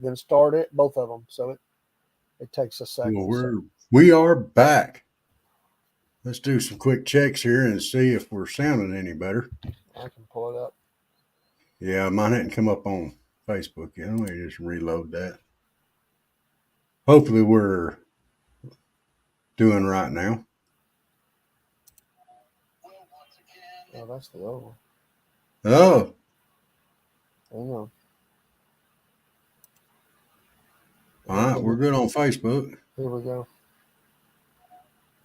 then start it, both of them. So it takes a second. Well, we are back. Let's do some quick checks here and see if we're sounding any better. I can pull it up. Yeah, mine hadn't come up on Facebook yet. Let me just reload that. Hopefully we're doing right now. Oh, that's the other one. Oh. Hang on. All right, we're good on Facebook. Here we go.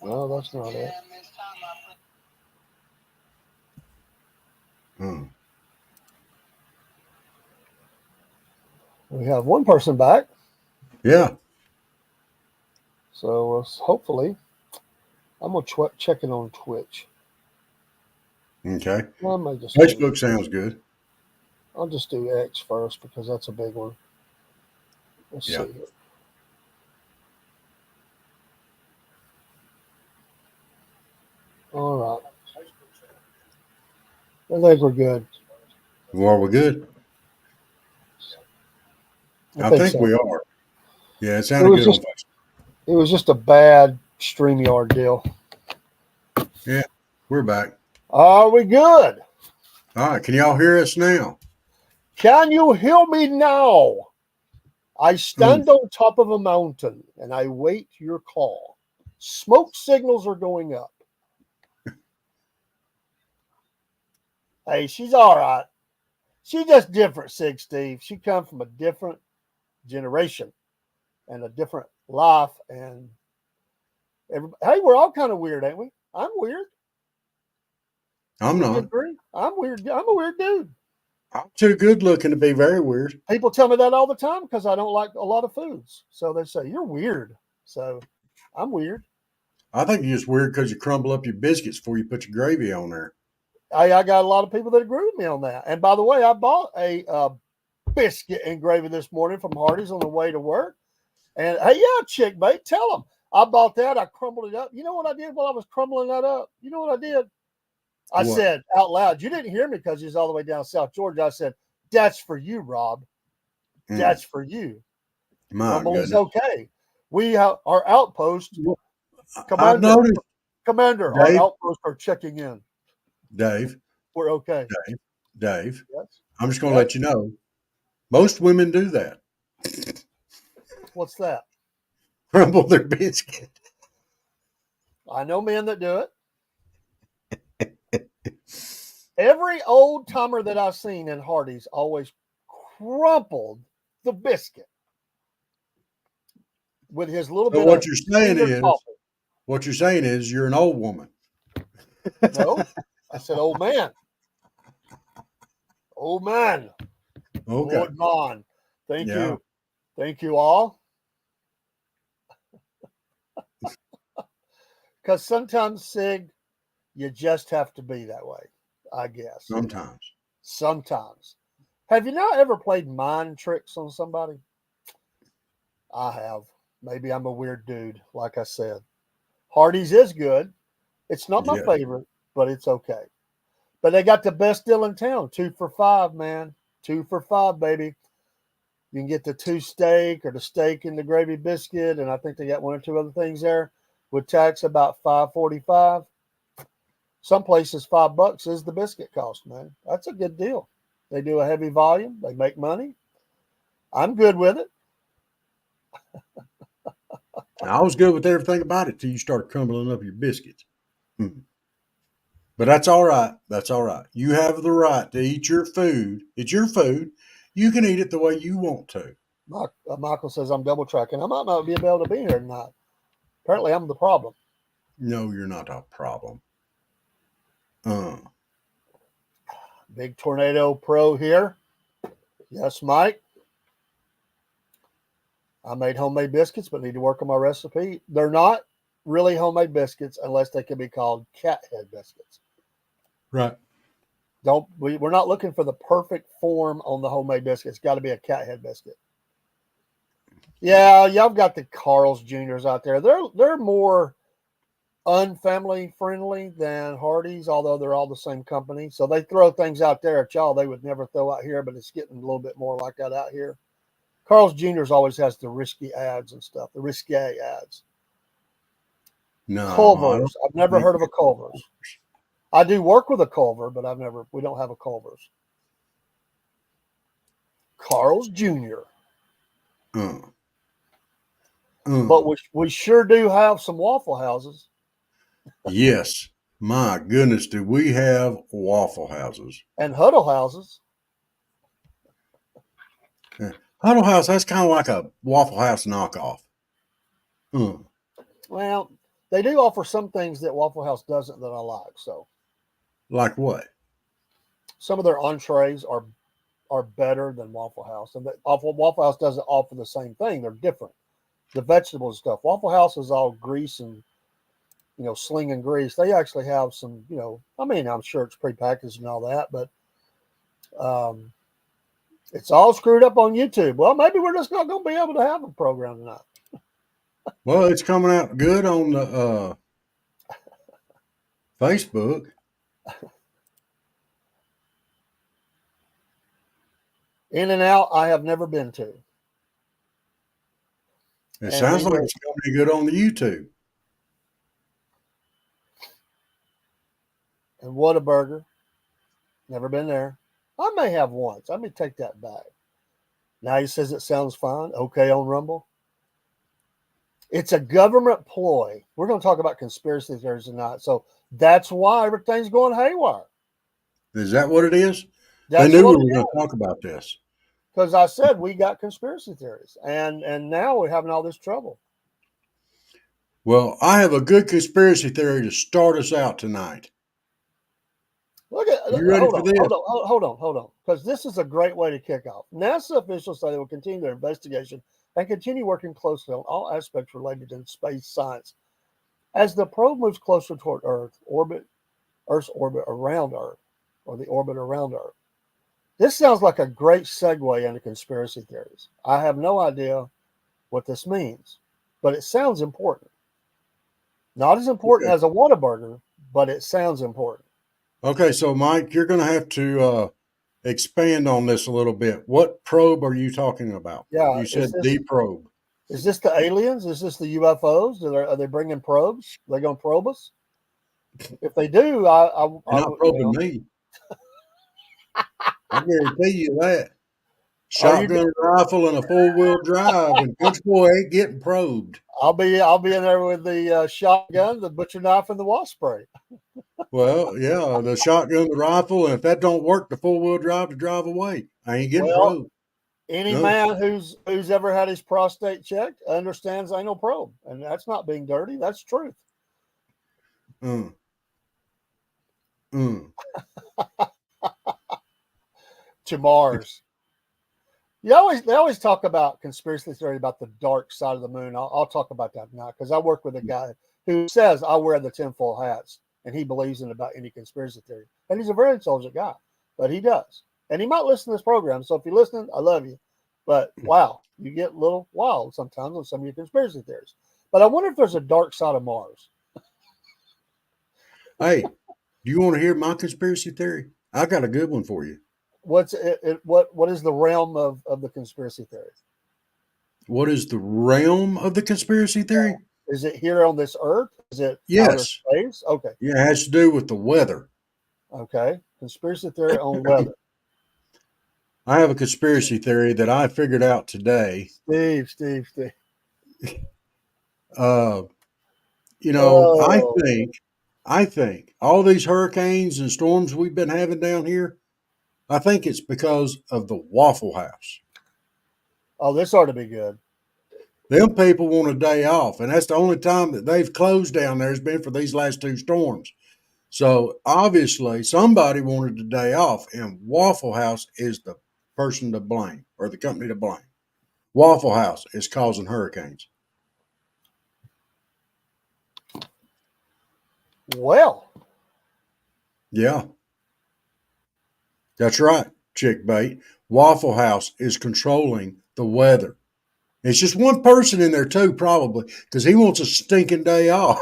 No, that's not it. We have one person back. Yeah. So hopefully, I'm going to check it on Twitch. Okay. Well, Facebook sounds good. I'll just do X first because that's a big one. Let's see. All right. I think we're good. Well, we're good. I think so. We are. Yeah, it sounded good on Facebook. It was just a bad StreamYard deal. Yeah, we're back. Are we good? All right. Can y'all hear us now? Can you hear me now? I stand on top of a mountain and I wait your call. Smoke signals are going up. Hey, she's all right. She's just different, Sig Steve. She comes from a different generation and a different life. And hey, we're all kind of weird, ain't we? I'm weird. I'm not. I'm weird. I'm a weird dude. I'm too good looking to be very weird. People tell me that all the time because I don't like a lot of foods. So they say, you're weird. So I'm weird. I think you're just weird because you crumble up your biscuits before you put your gravy on there. I got a lot of people that agree with me on that. And by the way, I bought a biscuit and gravy this morning from Hardee's on the way to work. And hey, yeah, chick bait, tell them. I bought that. I crumbled it up. You know what I did while I was crumbling that up? You know what I did? I said out loud, you didn't hear me because he's all the way down South Georgia. I said, that's for you, Rob. That's for you. Crumble is okay. We have our outpost. Commander, Dave, our outposts are checking in. Dave. We're okay. Dave. Yes. I'm just going to let you know. Most women do that. What's that? Crumble their biscuit. I know men that do it. Every old timer that I've seen in Hardee's always crumpled the biscuit with his little bit. What you're saying is you're an old woman. No, I said old man. Old man. Okay. Old man. Thank you. Thank you all. Because sometimes, Sig, you just have to be that way, I guess. Sometimes. Have you not ever played mind tricks on somebody? I have. Maybe I'm a weird dude, like I said. Hardee's is good. It's not my favorite, but it's okay. But they got the best deal in town. 2 for $5, man. 2 for $5, baby. You can get the 2 steak or the steak and the gravy biscuit, and I think they got 1 or 2 other things there. With tax, about $5.45. Some places $5 is the biscuit cost, man. That's a good deal. They do a heavy volume. They make money. I'm good with it. I was good with everything about it till you start crumbling up your biscuits. But that's all right. That's all right. You have the right to eat your food. It's your food. You can eat it the way you want to. Michael says I'm double tracking. I might not be able to be here tonight. Apparently, I'm the problem. No, you're not a problem. Big Tornado Pro here. Yes, Mike. I made homemade biscuits, but need to work on my recipe. They're not really homemade biscuits unless they can be called cat head biscuits. Right. We're not looking for the perfect form on the homemade biscuit. It's got to be a cat head biscuit. Yeah, y'all got the Carl's Juniors out there. They're more unfamily friendly than Hardee's, although they're all the same company. So they throw things out there at y'all they would never throw out here, but it's getting a little bit more like that out here. Carl's Jr.'s always has the risky ads and stuff, the risque ads. No, Culver's. I've never heard of a Culver's. I do work with a Culver, but we don't have a Culver's. Carl's Jr. But we sure do have some Waffle Houses. Yes. My goodness, do we have Waffle Houses. And Huddle Houses. Yeah. Huddle House, that's kind of like a Waffle House knockoff. Well, they do offer some things that Waffle House doesn't that I like. So, like what? Some of their entrees are better than Waffle House, and Waffle House doesn't offer the same thing. They're different. The vegetable stuff. Waffle House is all grease and slinging grease. They actually have some. I'm sure it's prepackaged and all that, but it's all screwed up on YouTube. Well, maybe we're just not going to be able to have a program tonight. Well, it's coming out good on the Facebook. In-N-Out, I have never been to. It sounds like it's coming good on the YouTube. And Whataburger, never been there. I may have once. I may take that back. Now he says it sounds fine. Okay on Rumble. It's a government ploy. We're going to talk about conspiracy theories tonight. So that's why everything's going haywire. Is that what it is? That's I knew we were going to talk about this. Because I said we got conspiracy theories. And now we're having all this trouble. Well, I have a good conspiracy theory to start us out tonight. Look at you ready for this? Hold on. Because this is a great way to kick off. NASA officials say they will continue their investigation and continue working closely on all aspects related to space science. As the probe moves closer toward Earth's orbit around Earth, or the orbit around Earth. This sounds like a great segue into conspiracy theories. I have no idea what this means, but it sounds important. Not as important as a Whataburger, but it sounds important. Okay, so Mike, you're going to have to expand on this a little bit. What probe are you talking about? Yeah, you said the probe. Is this the aliens? Is this the UFOs? Are they bringing probes? Are they going to probe us? If they do, They're not probing me. I guarantee you that. Shotgun rifle and a 4-wheel drive, and Coach Boy ain't getting probed. I'll be in there with the shotgun, the butcher knife, and the wasp spray. Well, yeah, the shotgun, the rifle, and if that don't work, the 4-wheel drive to drive away. I ain't getting probed. Any man who's ever had his prostate checked understands ain't no probe, and that's not being dirty. That's truth. To Mars. They always talk about conspiracy theory about the dark side of the moon. I'll talk about that now because I work with a guy who says I wear the tinfoil hats and he believes in about any conspiracy theory. And he's a very intelligent guy, but he does. And he might listen to this program. So if you're listening, I love you. But wow, you get a little wild sometimes on some of your conspiracy theories. But I wonder if there's a dark side of Mars. Hey, do you want to hear my conspiracy theory? I got a good one for you. What is the realm of the conspiracy theory? What is the realm of the conspiracy theory? Is it here on this earth? Is it outer space? Okay. Yeah, it has to do with the weather. Okay. Conspiracy theory on weather. I have a conspiracy theory that I figured out today. Steve. I think all these hurricanes and storms we've been having down here, I think it's because of the Waffle House. Oh, this ought to be good. Them people want a day off, and that's the only time that they've closed down there has been for these last 2 storms. So obviously somebody wanted a day off, and Waffle House is the person to blame or the company to blame. Waffle House is causing hurricanes. Well. Yeah. That's right, chick bait. Waffle House is controlling the weather. It's just one person in there too, probably, because he wants a stinking day off.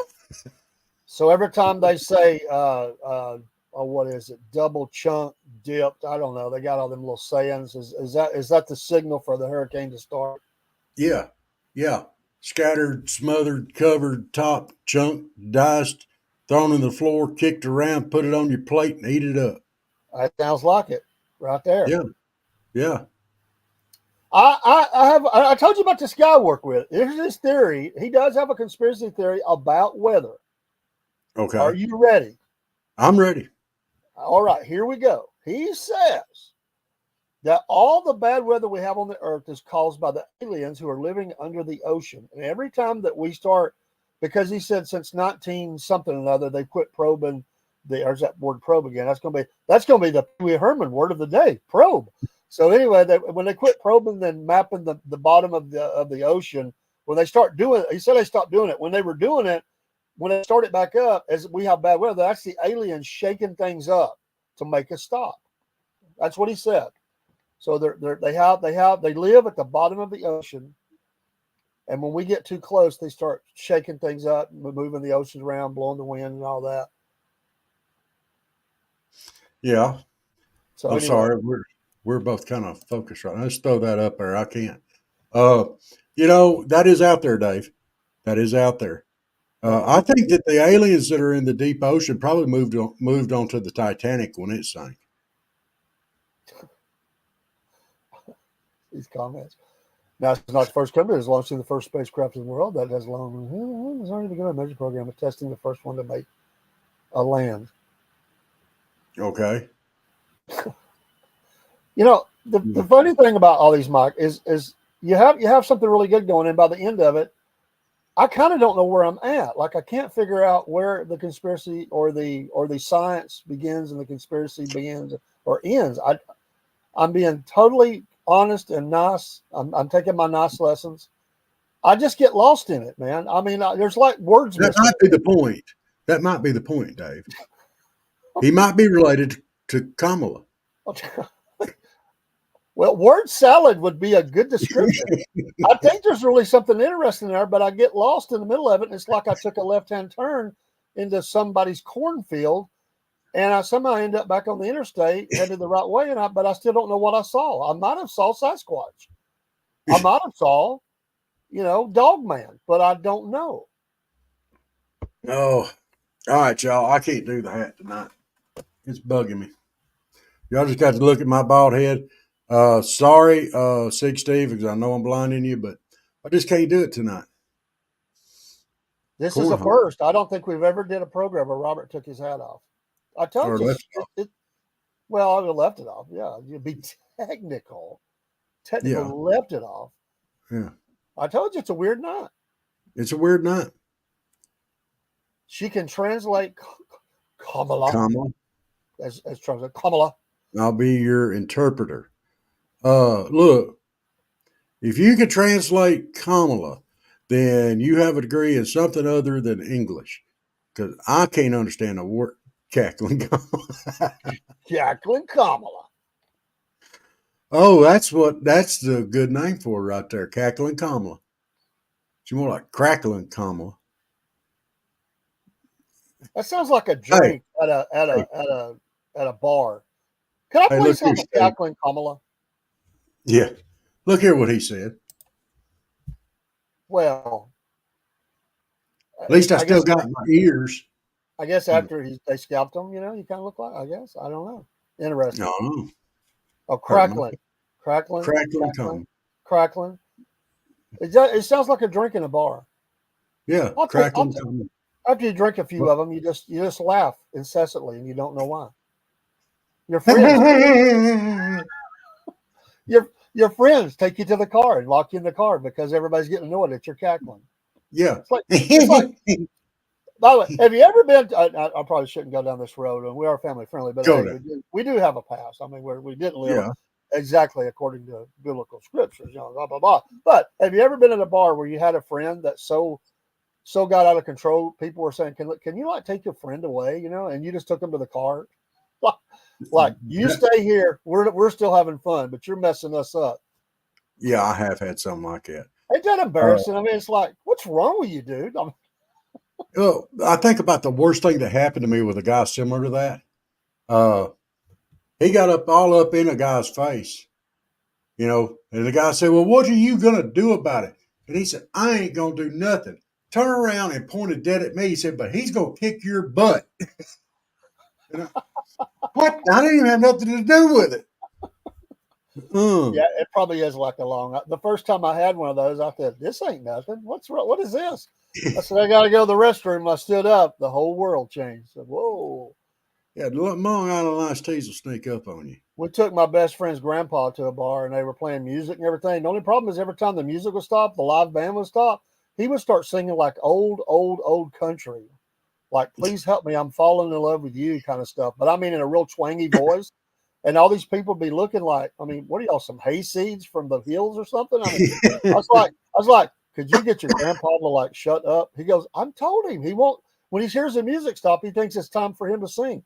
So every time they say what is it? Double chunk dipped. I don't know. They got all them little sayings. Is that the signal for the hurricane to start? Yeah. Yeah. Scattered, smothered, covered, top, chunk, diced, thrown in the floor, kicked around, put it on your plate, and eat it up. That sounds like it right there. Yeah. Yeah. I told you about this guy I work with. Here's his theory. He does have a conspiracy theory about weather. Are Okay. you ready? I'm ready. All right, here we go. He says that all the bad weather we have on the earth is caused by the aliens who are living under the ocean. And every time that we start, because he said since 19 something or another, they quit probing there's that word probe again. That's gonna be the Pee Wee Herman word of the day, probe. So anyway, when they quit probing and mapping the bottom of the ocean, when they start doing it, he said they stopped doing it. When they were doing it, when they started back up, as we have bad weather, that's the aliens shaking things up to make us stop. That's what he said. So they live at the bottom of the ocean, and when we get too close, they start shaking things up, moving the oceans around, blowing the wind, and all that. Yeah. So I'm anyway, sorry. We're both kind of focused right now. Let's throw that up there. I can't. Uh, that is out there, Dave. That is out there. I think that the aliens that are in the deep ocean probably moved on to the Titanic when it sank. these comments. Now, it's not the first company that's launching the first spacecraft in the world that has long. It's already begun a major program of testing the first one to make a land. Okay. The funny thing about all these, Mike, is you have something really good going, and by the end of it, I kind of don't know where I'm at. Like I can't figure out where the conspiracy or the science begins and the conspiracy begins or ends. I'm being totally honest and nice. I'm taking my nice lessons. I just get lost in it, man. I mean, there's like words That missing. might be the point. That might be the point, Dave. He might be related to Kamala. Well, word salad would be a good description. I think there's really something interesting there, but I get lost in the middle of it. And it's like I took a left-hand turn into somebody's cornfield, and I somehow end up back on the interstate, headed the right way. But I still don't know what I saw. I might have saw Sasquatch. I might have saw, Dog Man, but I don't know. Oh, all right, y'all. I can't do the hat tonight. It's bugging me. Y'all just got to look at my bald head. Sorry, Sig Steve, because I know I'm blinding you, but I just can't do it tonight. This is a first. I don't think we've ever did a program where Robert took his hat off. I told you. Well, I would have left it off. Yeah, you'd be technical. Yeah. Left it off. Yeah. I told you it's a weird night. It's a weird night. She can translate Kamala. As Trump said, Kamala. I'll be your interpreter. Look, if you can translate Kamala, then you have a degree in something other than English. Because I can't understand a word. Cackling Kamala. Cackling Kamala. Oh, that's the good name for her right there. Cackling Kamala. She's more like crackling Kamala. That sounds like a drink at a bar. Can I please have a cackling Kamala? Yeah. Look here what he said. Well, at least I still got my ears. I guess after they scalped him, you kind of look like, I guess. I don't know. Interesting. No. Oh, crackling. Crackling. It sounds like a drink in a bar. Yeah, crackling. After you drink a few of them, you just laugh incessantly, and you don't know why. Your friends, your friends take you to the car and lock you in the car because everybody's getting annoyed that you're cackling. Yeah. It's like by the way, have you ever been? I probably shouldn't go down this road, and we are family friendly, but we do have a past. I mean, we didn't live exactly according to biblical scriptures, blah blah blah. But have you ever been in a bar where you had a friend that so got out of control? People were saying, "Can you take your friend away?" And you just took them to the car. Like you stay here, we're still having fun, but you're messing us up. Yeah, I have had something like that. Ain't that embarrassing? I mean, it's like, what's wrong with you, dude? I think about the worst thing that happened to me with a guy similar to that. He got all up in a guy's face, and the guy said, "Well, what are you gonna do about it?" And he said, "I ain't gonna do nothing." Turned around and pointed dead at me. He said, "But he's gonna kick your butt." What? I didn't even have nothing to do with it. Yeah, it probably is like a long. The first time I had one of those, I thought, "This ain't nothing. What's wrong? What is this?" I said, "I got to go to the restroom." I stood up. The whole world changed. I said, "Whoa!" Yeah, Long Island iced teas will sneak up on you. We took my best friend's grandpa to a bar, and they were playing music and everything. The only problem is every time the music would stop, the live band would stop. He would start singing like old country, like "Please help me, I'm falling in love with you" kind of stuff. But I mean, in a real twangy voice. And all these people be looking like, I mean, what are y'all, some hayseeds from the hills or something? I mean, I was like, could you get your grandpa to like shut up? He goes, I'm told him he won't. When he hears the music stop, he thinks it's time for him to sing.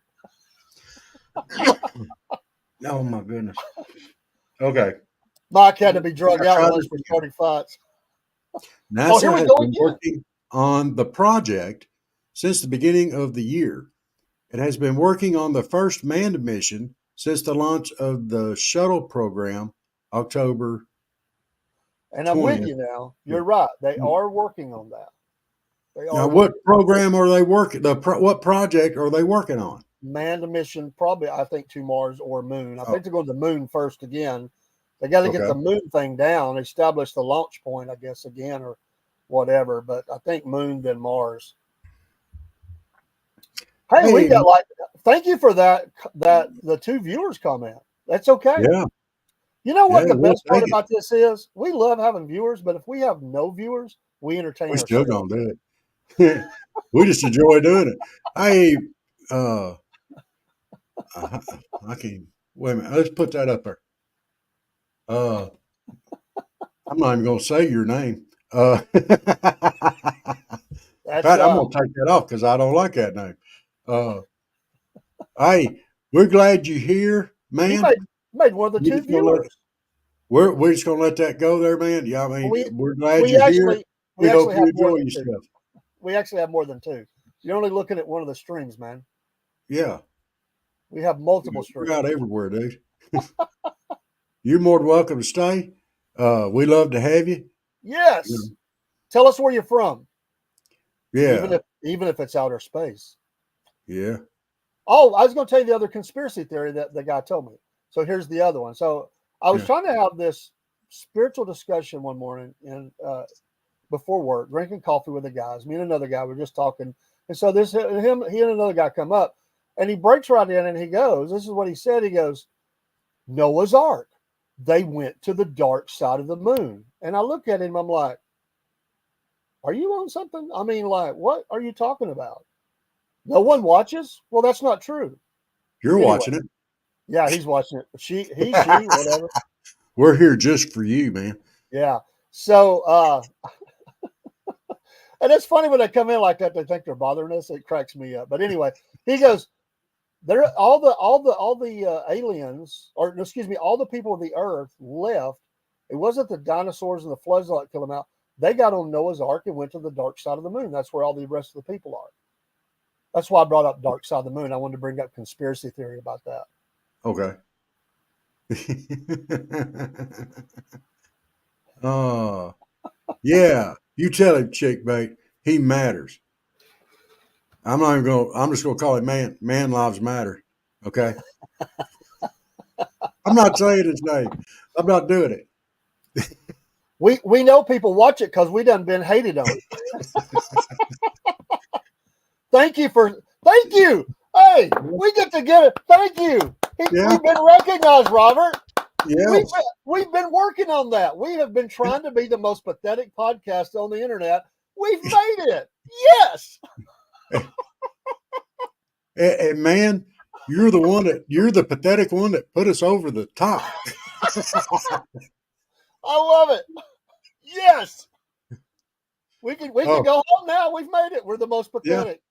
Oh my goodness. Okay. Mike had to be drug out once for starting fights. NASA has been working on the project since the beginning of the year. It has been working on the first manned mission since the launch of the shuttle program, October. And I'm with you now. You're right. They are working on that. Now, what program are they working? What project are they working on? Manned mission, probably I think to Mars or Moon. I think they're going to the Moon first again. They got to get the Moon thing down, establish the launch point, I guess, again or whatever. But I think Moon then Mars. Hey, we got thank you for that the 2 viewers comment. That's okay. Yeah. You know what the best part about this is? We love having viewers, but if we have no viewers, we entertain ourselves. We're still gonna do it. We just enjoy doing it. I can't wait a minute. Let's put that up there. I'm not even gonna say your name. In fact, I'm gonna take that off because I don't like that name. Hey, we're glad you're here, man. You made one of the 2 viewers. We're just gonna let that go there, man. Yeah, I mean, we're glad you're here. We hope you enjoy yourself. We actually have more than 2. You're only looking at one of the strings, man. Yeah. We have multiple strings. We're out everywhere, dude. You're more than welcome to stay. We love to have you. Yes. Tell us where you're from. Yeah. Even if it's outer space. Yeah. Oh, I was going to tell you the other conspiracy theory that the guy told me. So here's the other one. So I was trying to have this spiritual discussion one morning and before work, drinking coffee with the guys. Me and another guy were just talking. And so he and another guy come up and he breaks right in and he goes, this is what he said. He goes, Noah's Ark. They went to the dark side of the moon. And I look at him, I'm like, are you on something? I mean, like, what are you talking about? No one watches? Well, that's not true. You're watching it. Yeah, he's watching it. He, whatever. We're here just for you, man. Yeah. So, and it's funny when they come in like that, they think they're bothering us. It cracks me up. But anyway, he goes, there, all the aliens, or excuse me, all the people of the earth left. It wasn't the dinosaurs and the floods that killed them out. They got on Noah's Ark and went to the dark side of the moon. That's where all the rest of the people are. That's why I brought up dark side of the moon. I wanted to bring up conspiracy theory about that. Okay. Yeah. You tell him, chick bait. He matters. I'm just gonna call it man. Man lives matter. Okay. I'm not saying his name. I'm not doing it. We know people watch it because we done been hated on. Thank you. Hey, we get to get it. Thank you. We've been recognized, Robert. Yes. We've been working on that. We have been trying to be the most pathetic podcast on the internet. We've made it. Yes. And man, you're the pathetic one that put us over the top. I love it. Yes. We can go home now. We've made it. We're the most pathetic.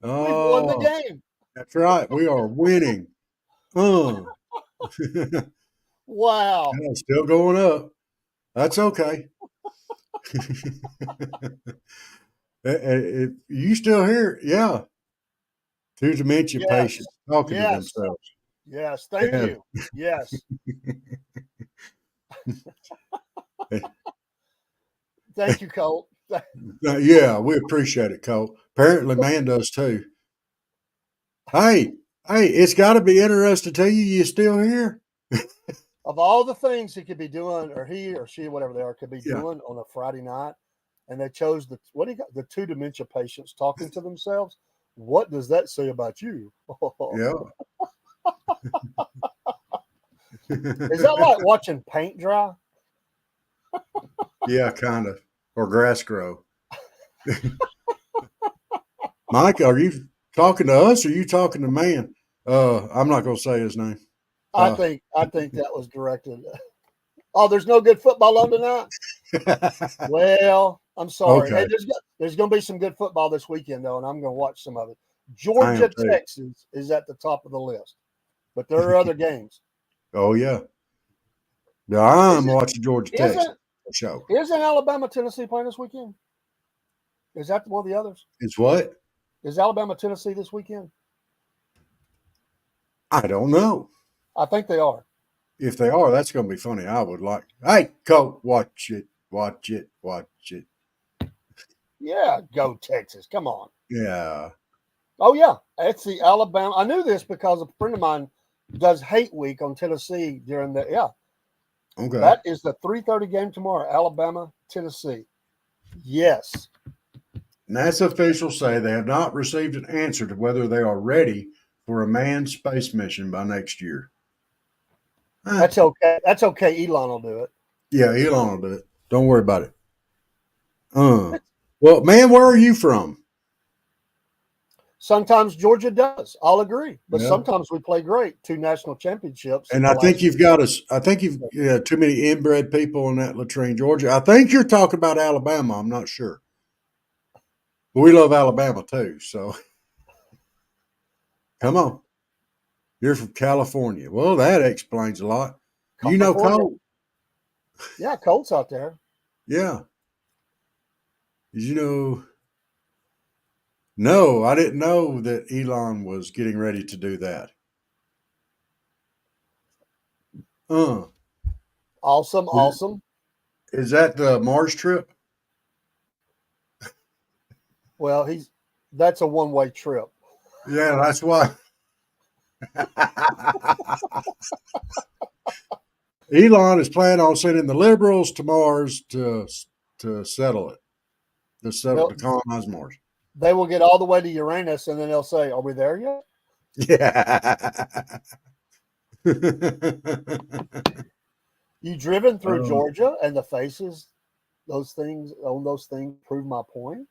Yeah. We've won the game. That's right. We are winning. Wow. It's still going up. That's okay. If you still here, yeah. Two dementia Yes. patients talking to Yes. themselves. Yes. Thank Yeah. you. Yes. Thank you, Colt. Yeah, we appreciate it, Cole. Apparently, man does too. Hey, it's got to be interesting to you. You still here? Of all the things he could be doing, or he or she, whatever they are, could be Yeah. doing on a Friday night, and they chose the two dementia patients talking to themselves. What does that say about you? Yeah. Is that like watching paint dry? Yeah, kind of. Or grass grow. Mike, are you talking to us or are you talking to man? I'm not going to say his name. I think that was directed. Oh, there's no good football on tonight. Well, I'm sorry. Okay. Hey, there's going to be some good football this weekend though, and I'm going to watch some of it. I am Georgia, too. Texas is at the top of the list, but there are other games. Oh, yeah. Yeah, I'm Isn't watching Georgia Tech isn't show. isn't Alabama, Tennessee playing this weekend? Is that one of the others? It's what? Is Alabama, Tennessee this weekend? I don't know. I think they are. If they are, that's going to be funny. I would like, hey, Colt, watch it, watch it, watch it. Yeah, go Texas. Come on. Yeah. Oh yeah, it's the Alabama. I knew this because a friend of mine does Hate Week on Tennessee during the Okay. That is the 3:30 game tomorrow, Alabama, Tennessee. Yes. NASA officials say they have not received an answer to whether they are ready for a manned space mission by next year. That's okay. That's okay. Elon will do it. Yeah, Elon will do it. Don't worry about it. Well, man, where are you from? Sometimes Georgia does. I'll agree. But Yeah. sometimes we play great. 2 national championships. And I think you've got us. I think you've too many inbred people in that latrine, Georgia. I think you're talking about Alabama. I'm not sure. But we love Alabama too. So come on. You're from California. Well, that explains a lot. You know Colt? Yeah, Colt's out there. Yeah. Did you know? No, I didn't know that Elon was getting ready to do that. Awesome. Is that the Mars trip? Well, that's a one-way trip. Yeah, that's why. Elon is planning on sending the liberals to Mars to settle it, to colonize Mars. They will get all the way to Uranus, and then they'll say, "Are we there yet?" Yeah. You driven through Georgia, and the faces, those things prove my point.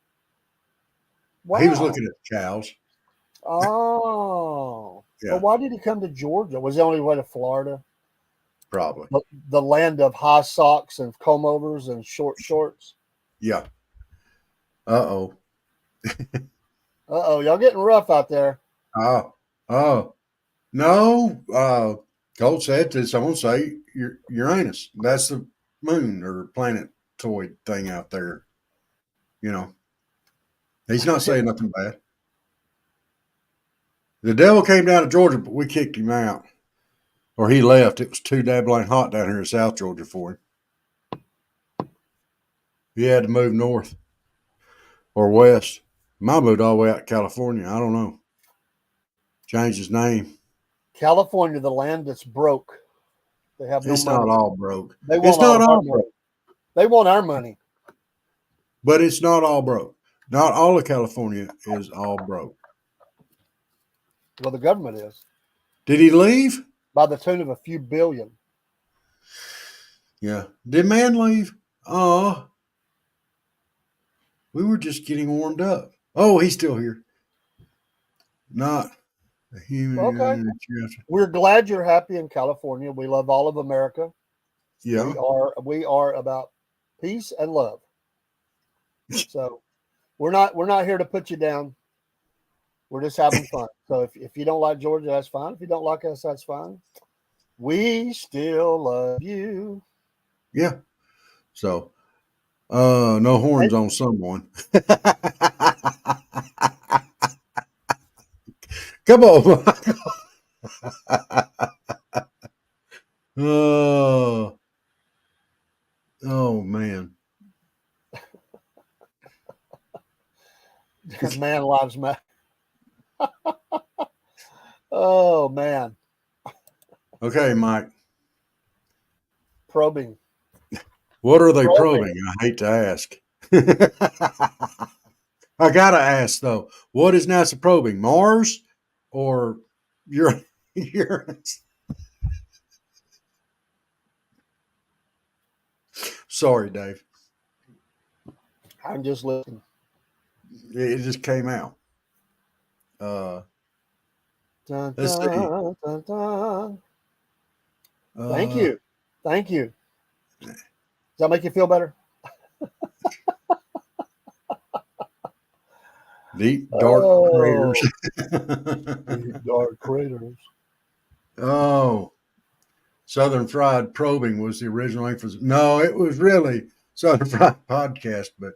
Wow. He was looking at the cows. Oh, yeah. Well, why did he come to Georgia? Was he on his way to Florida? Probably. The land of high socks and comb overs and short shorts. Yeah. Uh-oh. Y'all getting rough out there. Oh. No. Colt said to someone say Uranus. That's the moon or planetoid thing out there. You know. He's not saying nothing bad. The devil came down to Georgia, but we kicked him out. Or he left. It was too dabbling hot down here in South Georgia for him. He had to move north or west. Might moved all the way out to California. I don't know. Changed his name. California, the land that's broke. They have no it's money. Not all broke. It's not all broke. They want our money. But it's not all broke. Not all of California is all broke. Well, the government is. Did he leave? By the tune of a few billion. Yeah. Did man leave? Oh. We were just getting warmed up. Oh, he's still here. Not a human. Okay. We're glad you're happy in California. We love all of America. Yeah. We are about peace and love. So we're not here to put you down. We're just having fun. So if you don't like Georgia, that's fine. If you don't like us, that's fine. We still love you. Yeah. So no horns on someone. Come on, oh, oh man. Man lives matter. Oh man, Okay, Mike. probing. What are they Probing. probing? I hate to ask. I gotta ask though. What is NASA probing? Mars or Uranus? Sorry, Dave. I'm just listening. It just came out. Uh, Dun, let's see. dun, dun, dun. Thank Uh, you. Thank you. Does that make you feel better? deep dark craters. Oh, deep dark craters. Oh, Southern Fried Probing was the original emphasis. No, it was really Southern Fried Podcast, but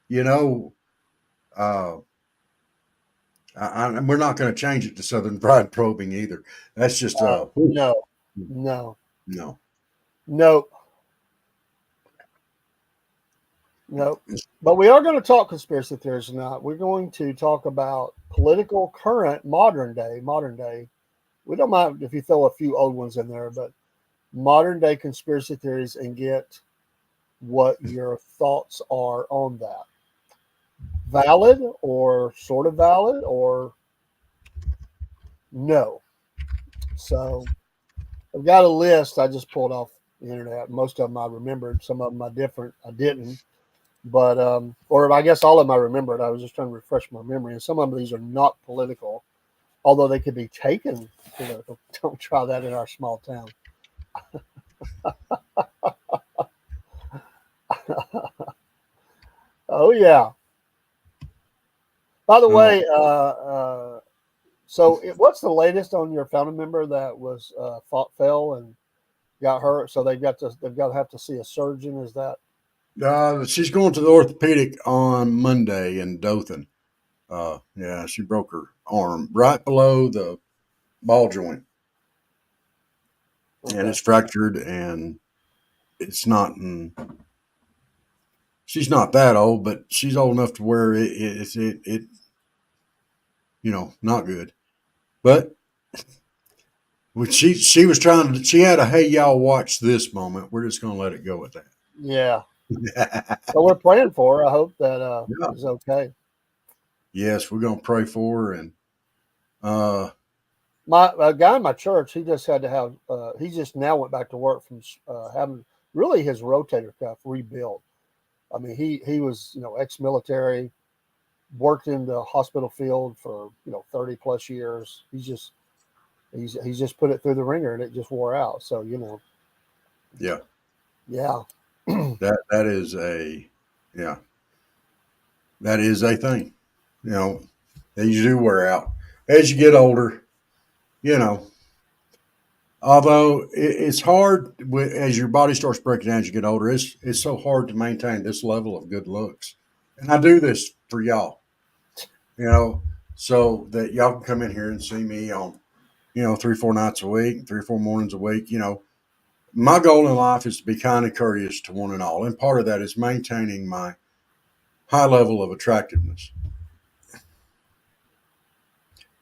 you know, uh, we're not going to change it to Southern Fried Probing either. That's just No, no, no. no, no. But we are going to talk conspiracy theories tonight. We're going to talk about political, current, modern day. Modern day. We don't mind if you throw a few old ones in there, but modern day conspiracy theories and get what your thoughts are on that. Valid or sort of valid or no. So I've got a list I just pulled off the internet. Most of them I remembered. Some of them I didn't. But or I guess all of them I remembered. I was just trying to refresh my memory. And some of these are not political, although they could be taken political. Don't try that in our small town. Oh yeah. By the Oh, way, so what's the latest on your family member that was fell and got hurt? So they've got to have to see a surgeon. Is that she's going to the orthopedic on Monday in Dothan. Yeah, she broke her arm right below the ball joint, okay? and it's fractured, and it's not. She's not that old, but she's old enough to where it not good. But she was trying to. She had a hey y'all watch this moment. We're just going to let it go with Yeah. that. So we're praying for her. I hope that Yeah. is okay. Yes, we're going to pray for her, and uh, My a guy in my church, he just had to have. He just now went back to work from having really his rotator cuff rebuilt. I mean, he was ex-military, worked in the hospital field for 30 plus years. He's just put it through the ringer and it just wore out. So yeah, yeah, that is a yeah, that is a thing. They do wear out as you get older. You know, although it's hard as your body starts breaking down as you get older. It's so hard to maintain this level of good looks, and I do this for y'all. So that y'all can come in here and see me on 3-4 nights a week, 3 or 4 mornings a week. My goal in life is to be kind and courteous to one and all, and part of that is maintaining my high level of attractiveness.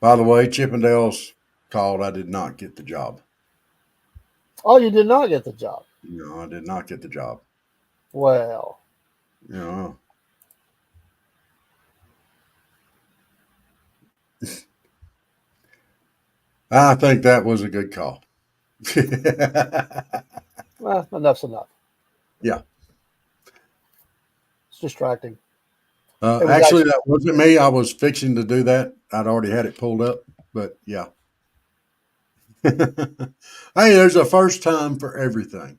By the way, Chippendales called. I did not get the job. Oh, you did not get the job. No, I did not get the job. Well, You know, I think that was a good call. well, enough's enough. Yeah. It's distracting. It was Actually, actually that wasn't me. I was fixing to do that. I'd already had it pulled up, but yeah. Hey, there's a first time for everything.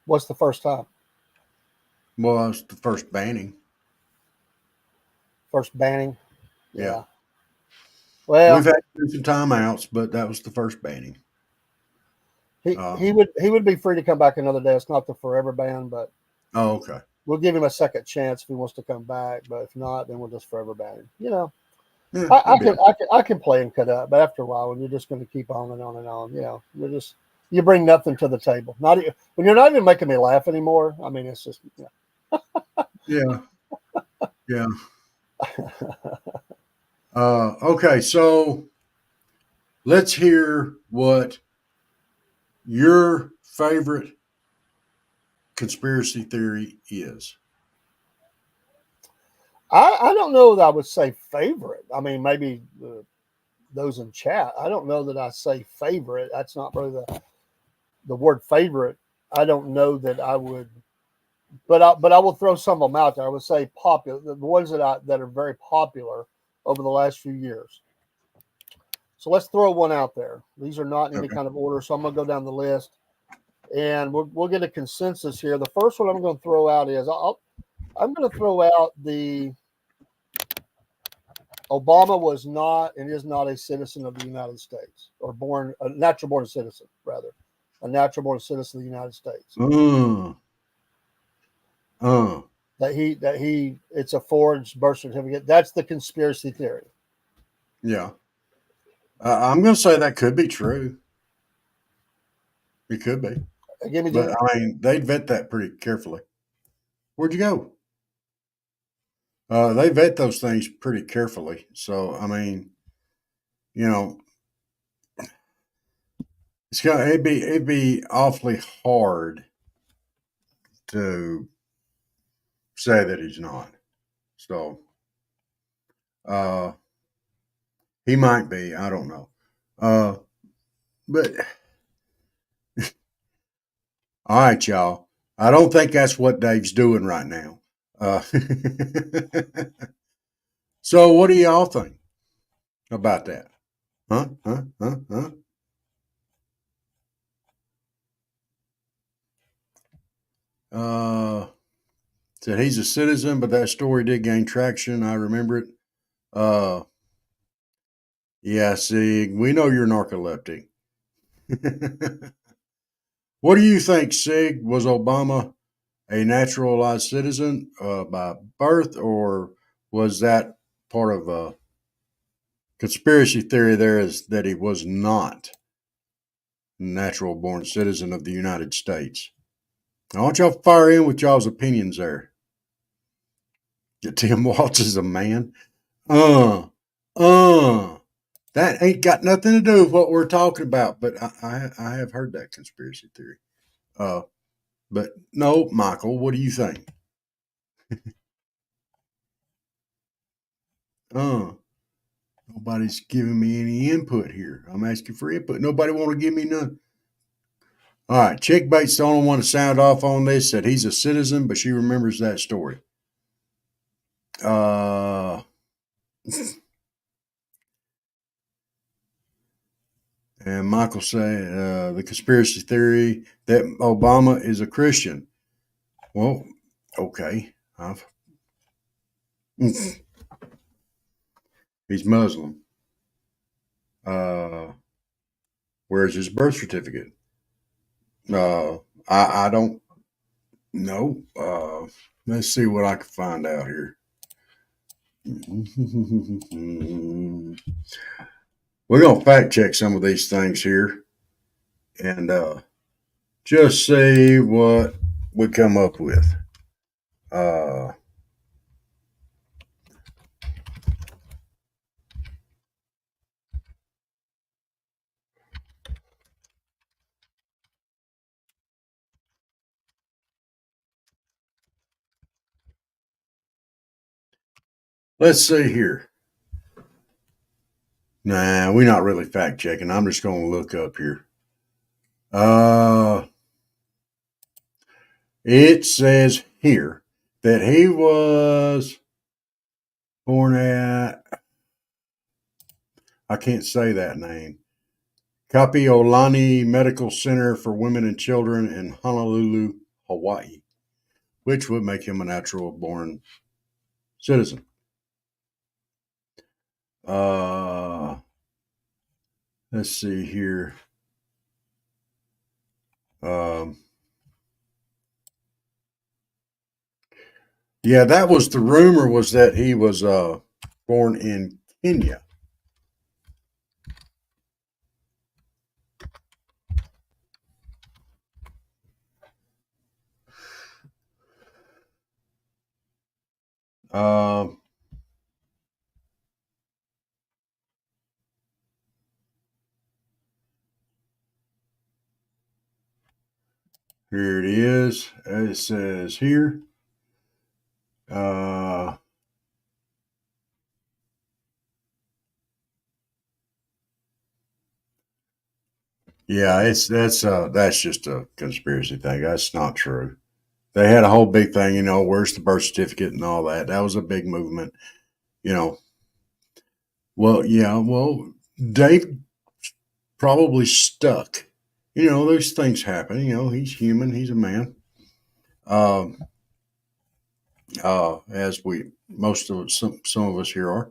what's the first time? Well, it's the first banning. First banning. Yeah. Yeah. Well, We've had to do some timeouts, but that was the first banning. he would be free to come back another day. It's not the forever ban, but Oh, okay. we'll give him a second chance if he wants to come back. But if not, then we'll just forever ban him. I can play and cut up, but after a while, when you're just going to keep on and on and on, you bring nothing to the table. When you're not even making me laugh anymore. I mean, it's just yeah, yeah. Okay, so let's hear what your favorite conspiracy theory is. I don't know that I would say favorite. I mean, maybe those in chat. I don't know that I say favorite. That's not really the word favorite. I don't know that I would, but I will throw some of them out there. I would say popular, the ones that are very popular over the last few years. So let's throw one out there. These are not in any Okay. kind of order, so I'm going to go down the list, and we'll get a consensus here. The first one I'm going to throw out is I'm going to throw out the Obama was not and is not a citizen of the United States, or a natural born citizen, rather, a natural born citizen of the United States. That he it's a forged birth certificate. That's the conspiracy theory. Yeah. I'm going to say that could be true. It could be. Give me But the. I mean, they'd vet that pretty carefully. Where'd you go? They vet those things pretty carefully. So, I mean, you know, it'd be awfully hard to say that he's not. So, uh, he might be. I don't know. But all right, y'all. I don't think that's what Dave's doing right now. So, what do y'all think about that? Huh? Huh? Huh? Huh? Said he's a citizen, but that story did gain traction. I remember it. Uh, yeah, Sig, we know you're narcoleptic. What do you think, Sig? Was Obama a naturalized citizen by birth, or was that part of a conspiracy theory there is that he was not a natural born citizen of the United States? I want y'all to fire in with y'all's opinions there. Tim Waltz is a man. Uh, uh. That ain't got nothing to do with what we're talking about, but I have heard that conspiracy theory. Uh, but no, Michael, what do you think? Uh, Nobody's giving me any input here. I'm asking for input. Nobody want to give me none. All right, Chick Bates, the only one to sound off on this, said he's a citizen, but she remembers that story. Uh, and Michael say the conspiracy theory that Obama is a Christian. Well, okay, he's Muslim. Uh, where's his birth certificate? I don't know. Let's see what I can find out here. We're gonna fact check some of these things here and just see what we come up with. Uh, let's see here. Nah, we're not really fact checking. I'm just gonna look up here. Uh, it says here that he was born at, I can't say that name, Kapiolani Medical Center for Women and Children in Honolulu, Hawaii, which would make him a natural born citizen. Uh, let's see here. Um, yeah, that was the rumor, was that he was born in Kenya. Um, Here it is. It says here. Yeah, that's just a conspiracy thing. That's not true. They had a whole big thing, where's the birth certificate and all that. That was a big movement, you know. Well, yeah, well, Dave probably stuck. Those things happen. He's human. He's a man. Um, as we most of us, some of us here are,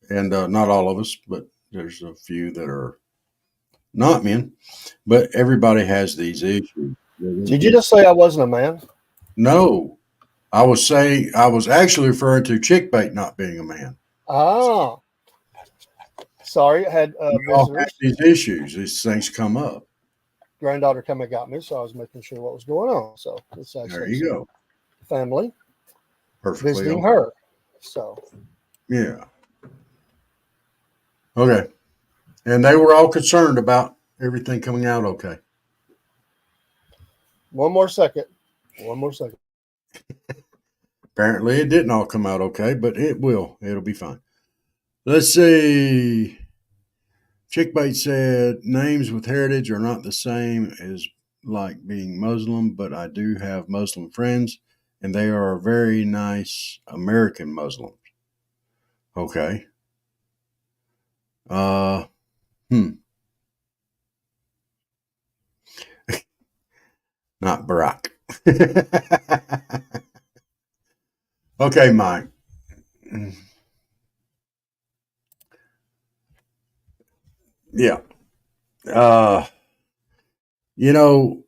and not all of us, but there's a few that are not men. But everybody has these issues. Did you just say I wasn't a man? No, I was actually referring to chick bait not being a man. Oh, sorry. I had We all have visitors. these issues. These things come up. Granddaughter come and got me, so I was making sure what was going on. So it's There actually you some go. family Perfectly. visiting her. So Yeah. Okay. And they were all concerned about everything coming out okay. one more second. One more second. Apparently, it didn't all come out okay, but it will. It'll be fine. Let's see. Chickbait said names with heritage are not the same as like being Muslim, but I do have Muslim friends, and they are very nice American Muslims. Okay. Uh, hmm. Not Barack. Okay, Mike. Yeah. Uh, you know,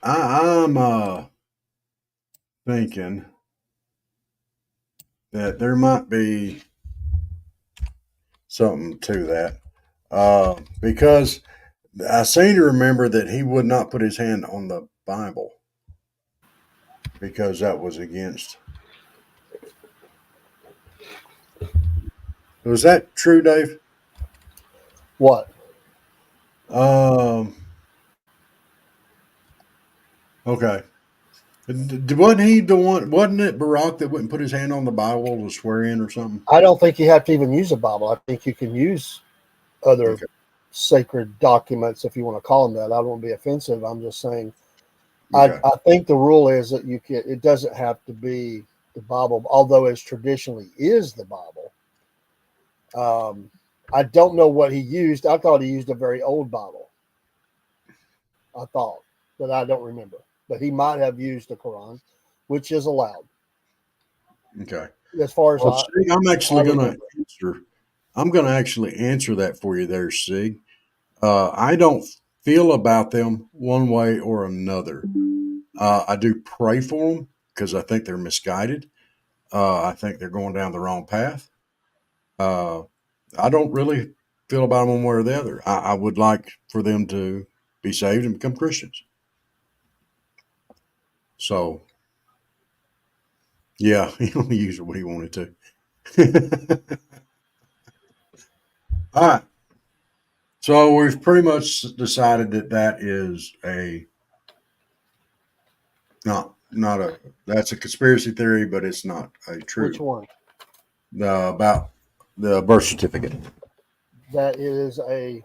I'm thinking that there might be something to that. Because I seem to remember that he would not put his hand on the Bible because that was against. Was that true, Dave? What? Um, okay. Wasn't he the one? Wasn't it Barack that wouldn't put his hand on the Bible to swear in or something? I don't think you have to even use a Bible. I think you can use other Okay. sacred documents if you want to call them that. I don't want to be offensive. I'm just saying. Okay. I think the rule is that you can. It doesn't have to be the Bible, although it traditionally is the Bible. I don't know what he used. I thought he used a very old Bible. I thought, but I don't remember. But he might have used the Quran, which is allowed, Okay. as far as Well, I Sig, I'm actually going to remember. answer. I'm going to actually answer that for you there, Sig. I don't feel about them one way or another. I do pray for them because I think they're misguided. I think they're going down the wrong path. Uh, I don't really feel about them one way or the other. I would like for them to be saved and become Christians. So, yeah, he only used what he wanted to. All right. So we've pretty much decided that that is a not a that's a conspiracy theory, but it's not a Which true one? about the birth certificate. That is a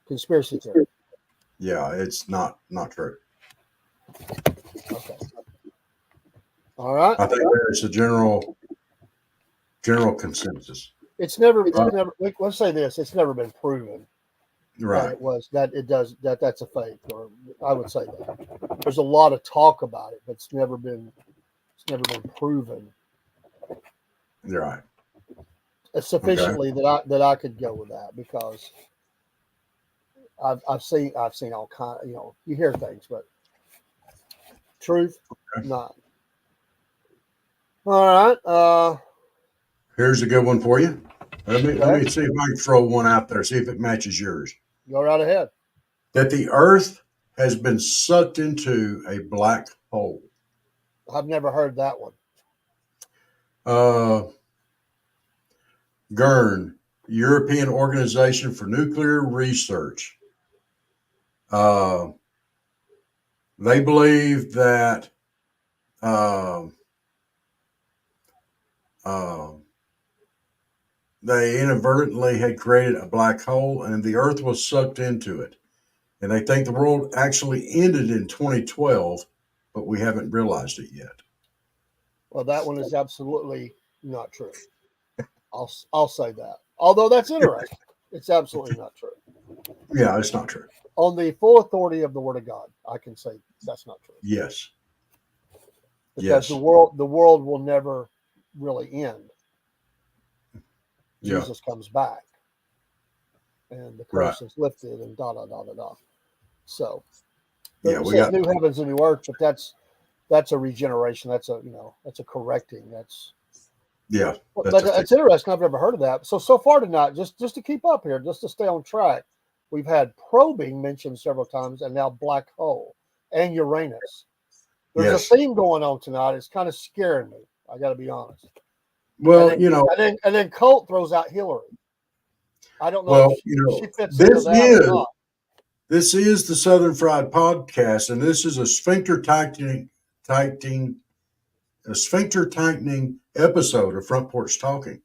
conspiracy theory. Yeah, it's not true. Okay. All right. I think there's a general consensus. It's never. Let's say this. It's never been proven that Right. it was that it does that that's a fake, or I would say that there's a lot of talk about it, but it's never been proven Right. Okay. sufficiently that I could go with that, because I've seen all kind. You hear things, but truth, not. All right. Here's a good one for you. Let Okay. me see if I can throw one out there, see if it matches yours. Go right ahead. That the earth has been sucked into a black hole. I've never heard that one. GERN, European Organization for Nuclear Research. They believe that uh, uh, they inadvertently had created a black hole and the earth was sucked into it. And they think the world actually ended in 2012, but we haven't realized it yet. Well, that one is absolutely not true. I'll say that. Although that's interesting, it's absolutely not true. Yeah, it's not true. On the full authority of the Word of God, I can say that's not true. Yes. Because Yes. the world will never really end. Yeah. Jesus comes back, and the Right. curse is lifted, and da da da da da. So Yeah, it we says got. new heavens and new earth, but that's a regeneration. That's that's a correcting. Yeah, But that's a it's fix. interesting. I've never heard of that. So far tonight, just to keep up here, just to stay on track, we've had probing mentioned several times, and now black hole and Uranus. There's a Yes. theme going on tonight. It's kind of scaring me. I got to be honest. Well, And then Colt throws out Hillary. I don't know if well, she fits into that or not. this is the Southern Fried Podcast, and this is a sphincter tightening episode of Front Porch Talking.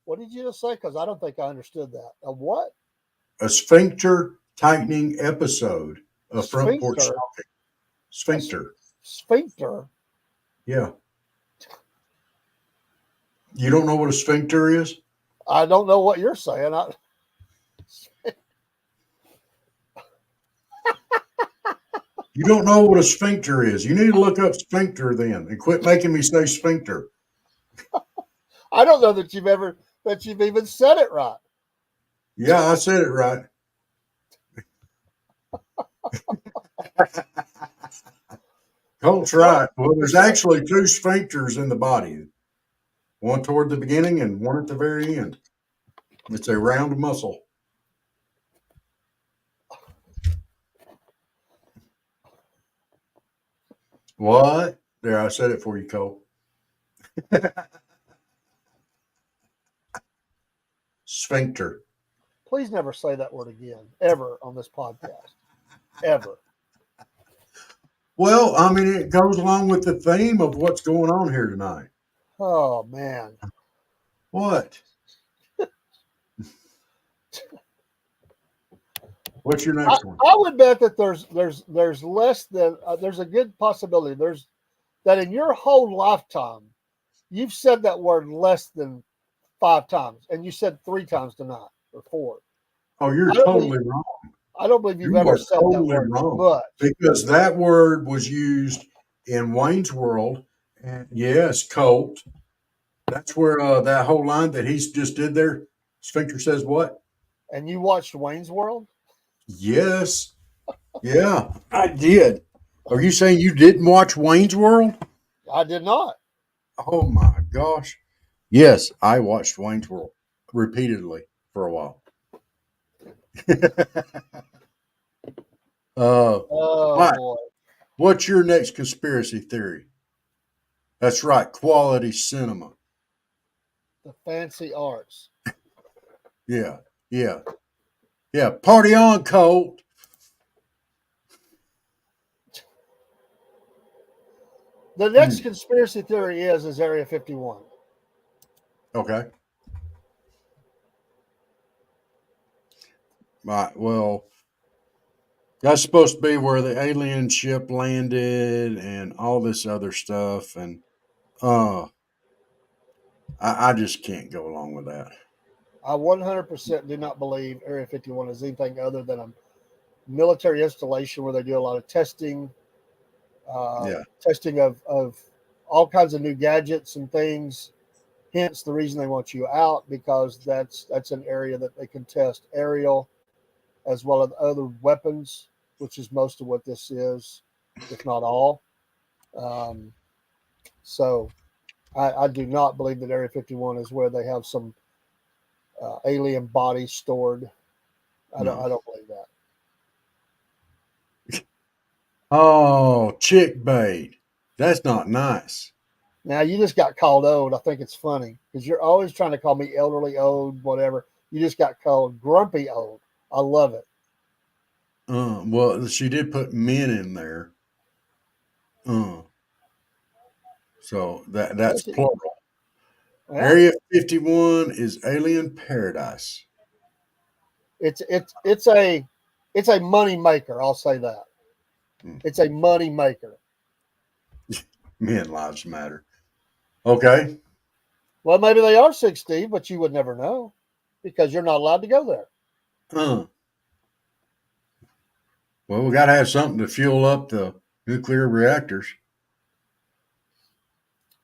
What did you just say? Because I don't think I understood that. A what? A sphincter tightening episode of Front Porch Sphincter. Talking. Sphincter. Sphincter. Yeah. You don't know what a sphincter is? I don't know what you're saying. You don't know what a sphincter is. You need to look up sphincter then and quit making me say sphincter. I don't know that you've even said it right. Yeah, I said it right. Colt's right. Well, there's actually two sphincters in the body, one toward the beginning and one at the very end. It's a round muscle. What? There, I said it for you, Cole. Sphincter. Please never say that word again, ever on this podcast. Ever. Well, I mean, it goes along with the theme of what's going on here tonight. Oh man. What? What's your next one? I would bet that there's less than there's a good possibility there's that in your whole lifetime you've said that word less than 5 times, and you said 3 times tonight or 4. Oh, you're totally wrong. I don't believe you've You ever are said that totally word wrong. much. Because that word was used in Wayne's World. And yes, Colt. That's where that whole line that he just did there, Sphincter says what? And you watched Wayne's World? Yes. Yeah, I did. Are you saying you didn't watch Wayne's World? I did not. Oh my gosh. Yes, I watched Wayne's World repeatedly for a while. Oh boy. What's your next conspiracy theory? That's right, quality cinema. The fancy arts. Yeah, yeah, yeah. Party on, Colt. The next conspiracy theory is Area 51. Okay. Right. Well, that's supposed to be where the alien ship landed and all this other stuff, and I just can't go along with that. I 100% do not believe Area 51 is anything other than a military installation where they do a lot of testing, Yeah. testing of all kinds of new gadgets and things. Hence, the reason they want you out, because that's an area that they can test aerial as well as other weapons, which is most of what this is, if not all. Um, so I do not believe that Area 51 is where they have some alien bodies stored. No. I don't believe that. Oh, chick bait. That's not nice. Now you just got called old. I think it's funny because you're always trying to call me elderly old, whatever. You just got called grumpy old. I love it. Well, she did put men in there. Uh, so that's Yes, plural. yeah, Area 51 is alien paradise. it's it's a money maker. I'll say that Hmm. it's a money maker. Men lives matter. Okay. Well, maybe they are 60, but you would never know because you're not allowed to go there. Uh, well, we got to have something to fuel up the nuclear reactors.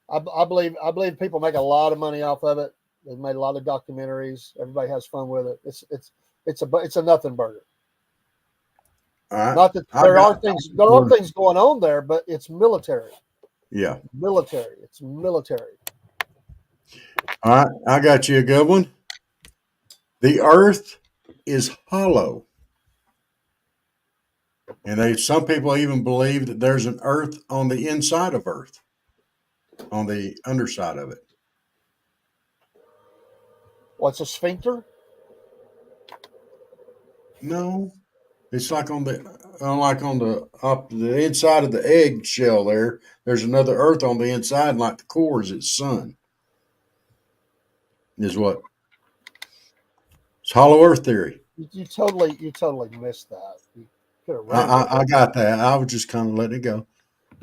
I believe people make a lot of money off of it. They've made a lot of documentaries. Everybody has fun with it. It's a nothing burger. All right. Not that I got there are one. things going on there, but it's military. Yeah. Military. It's military. All right. I got you a good one. The earth is hollow. And some people even believe that there's an earth on the inside of earth, on the underside of it. What's a sphincter? No, it's like on the the inside of the egg shell there. There's another earth on the inside, and like the core is its sun. Is what it's hollow earth theory. You totally missed that. You could have I, ran with I it. got that. I was just kind of letting it go.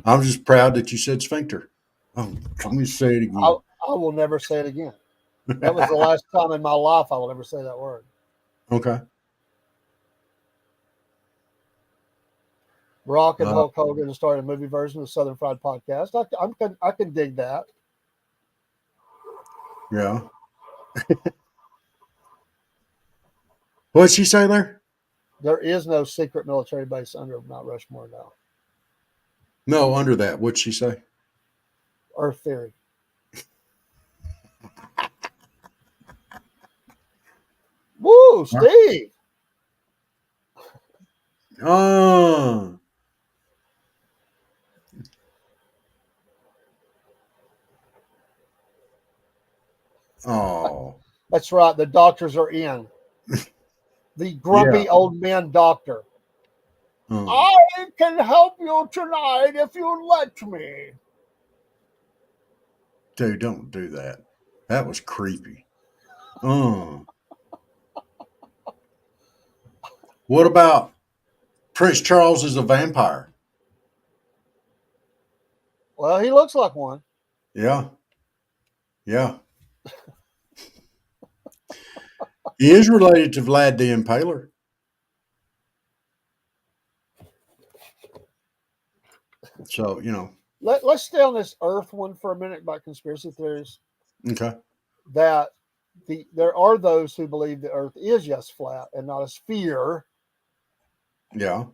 I'm just proud that you said sphincter. Oh, let me say it I, again. I will never say it again. That was the last time in my life I will ever say that word. Okay. Rock and Uh, Hulk Hogan started a movie version of the Southern Fried Podcast. I can dig that. yeah. What'd she say there? There is no secret military base under Mount Rushmore now. No, under that. What'd she say? Earth theory. Woo, Steve. Oh, oh, That's right. The doctors are in. The yeah. grumpy old man doctor. Uh, I can help you tonight if you let me. dude, don't do that. That was creepy. Uh, what about Prince Charles is a vampire? Well, he looks like one. Yeah, yeah. He is related to Vlad the Impaler. So, Let's stay on this Earth one for a minute about conspiracy theories. okay. That there are those who believe the Earth is yes flat and not a sphere. Yeah.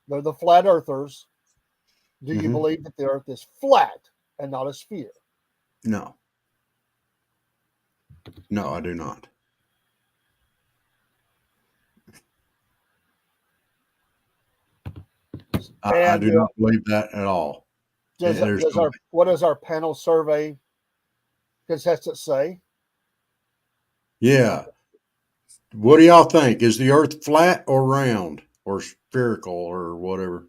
They're the flat earthers. Do you Hmm. believe that the Earth is flat and not a sphere? No, no, I do not. I And do not believe that at all. There's does no our what does our panel survey contestants say? Yeah. What do y'all think? Is the earth flat or round or spherical or whatever?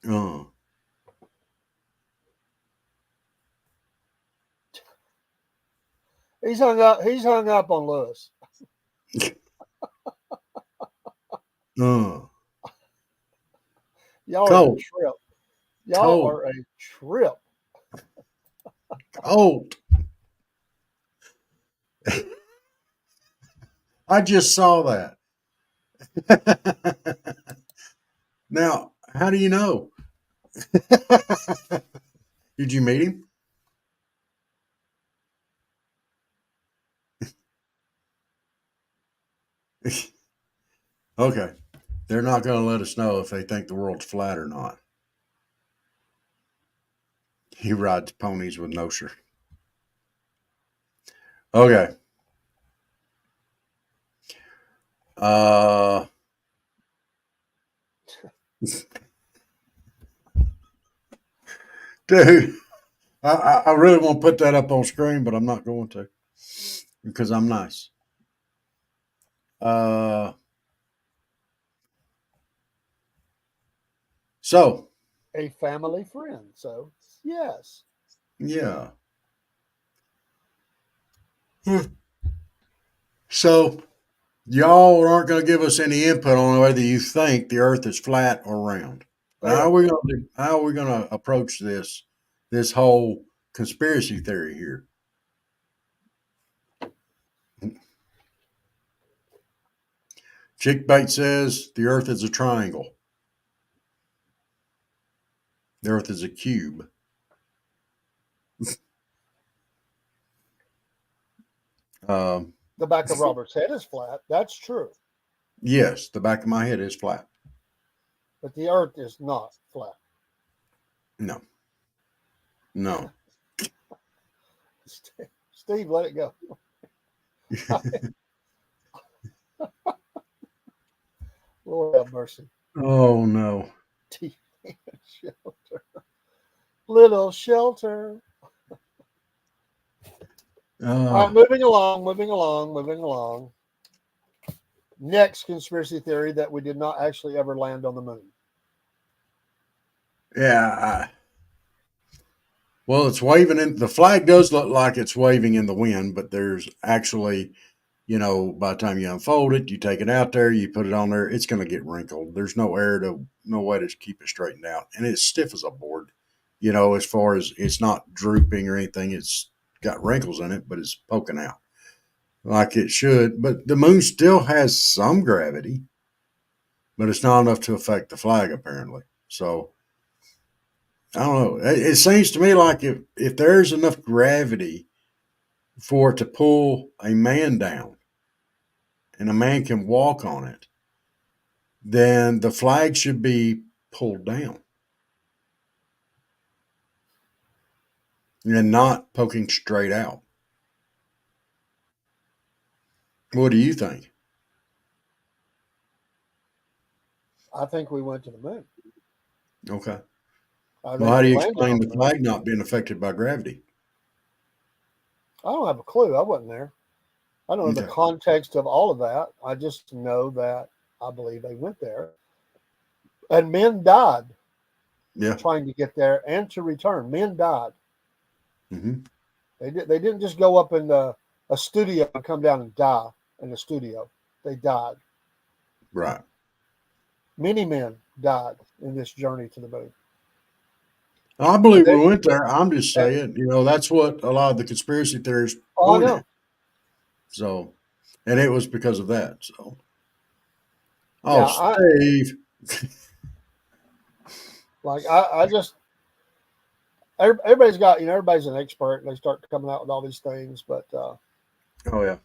Uh, He's hung up. He's hung up on Lewis. uh, Y'all are a cold, trip. Y'all cold, are a trip. cold. I just saw that. Now, how do you know? Did you meet him? Okay. They're not going to let us know if they think the world's flat or not. He rides ponies with no shirt. Okay. Dude, I really want to put that up on screen, but I'm not going to because I'm nice. So A family friend. So yes. yeah. So y'all aren't going to give us any input on whether you think the Earth is flat or round. How are we going to approach this whole conspiracy theory here? Chickbait says the Earth is a triangle. The Earth is a cube. The back of Robert's head is flat. That's true. Yes, the back of my head is flat. But the Earth is not flat. No. No. Steve, let it go. Lord have mercy. Oh no. Shelter. Little shelter. All right, moving along. Next conspiracy theory that we did not actually ever land on the moon. Yeah. Well, it's waving in the flag does look like it's waving in the wind, but there's actually, by the time you unfold it, you take it out there, you put it on there, it's going to get wrinkled. There's no way to keep it straightened out, and it's stiff as a board. As far as it's not drooping or anything, it's got wrinkles in it, but it's poking out like it should. But the moon still has some gravity, but it's not enough to affect the flag apparently. So I don't know. It seems to me like if there's enough gravity for it to pull a man down and a man can walk on it, then the flag should be pulled down and not poking straight out. What do you think? I think we went to the moon. Okay. Well, how do you explain the flag not being affected by gravity? I don't have a clue. I wasn't there. I don't know the context of all of that. I just know that I believe they went there. And men died trying to get there and to return. Men died. Mm-hmm. They didn't just go up in a studio and come down and die in the studio. They died. Right. Many men died in this journey to the moon. I believe we went there. I'm just saying, that's what a lot of the conspiracy theories point at. So, and it was because of that. So, Steve. I just, everybody's got, everybody's an expert. And they start coming out with all these things, but oh yeah,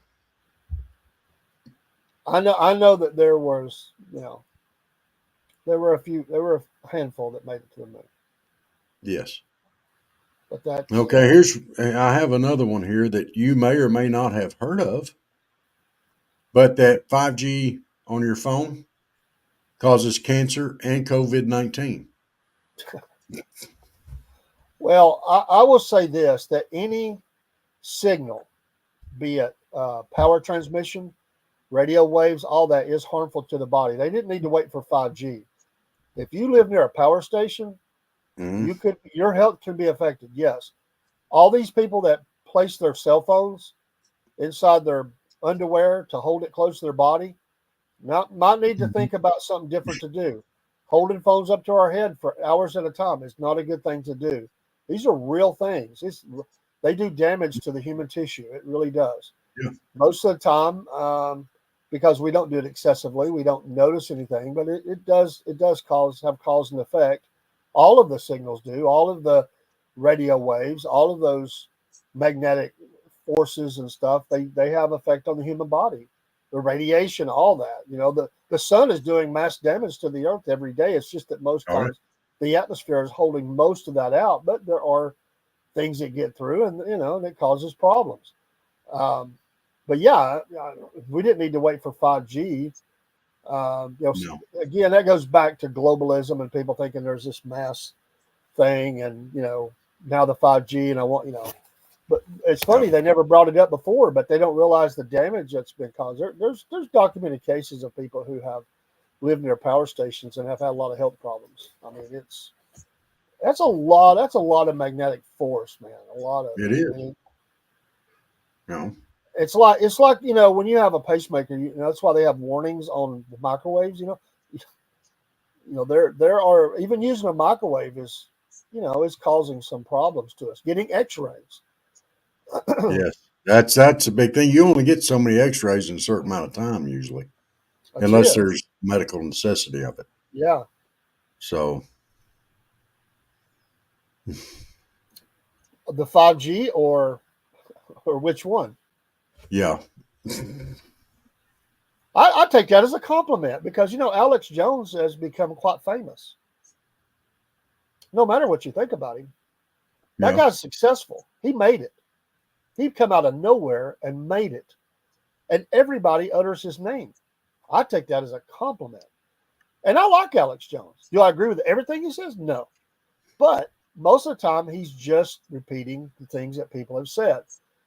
I know that there was, there were a handful that made it to the moon. Yes. But that's okay. I have another one here that you may or may not have heard of, but that 5G on your phone causes cancer and COVID-19. Well, I will say this, that any signal, be it power transmission, radio waves, all that is harmful to the body. They didn't need to wait for 5G. If you live near a power station, your health can be affected. Yes. All these people that place their cell phones inside their underwear to hold it close to their body might need to think about something different to do. Holding phones up to our head for hours at a time is not a good thing to do. These are real things. They do damage to the human tissue. It really does. Yeah. Most of the time, because we don't do it excessively, we don't notice anything, but it does have cause and effect. All of the signals do. All of the radio waves, all of those magnetic forces and stuff, they have effect on the human body. The radiation, all that. The sun is doing mass damage to the earth every day. It's just that most times the atmosphere is holding most of that out, but there are things that get through, and that causes problems. But yeah, we didn't need to wait for 5G. No. Again, that goes back to globalism and people thinking there's this mass thing, and now the 5G, and I want But it's funny they never brought it up before, but they don't realize the damage that's been caused. There's documented cases of people who have lived near power stations and have had a lot of health problems. I mean, that's a lot. That's a lot of magnetic force, man. A lot of It is. I mean, No. it's like when you have a pacemaker, that's why they have warnings on the microwaves. There are, even using a microwave is causing some problems to us. Getting X-rays. Yes. That's a big thing. You only get so many X-rays in a certain amount of time usually, That's unless it. there's medical necessity of it. Yeah. So The 5G or which one? yeah. I take that as a compliment because Alex Jones has become quite famous. No matter what you think about him, that Yeah. guy's successful. He made it. He come out of nowhere and made it, and everybody utters his name. I take that as a compliment, and I like Alex Jones. Do I agree with everything he says? No, but most of the time he's just repeating the things that people have said.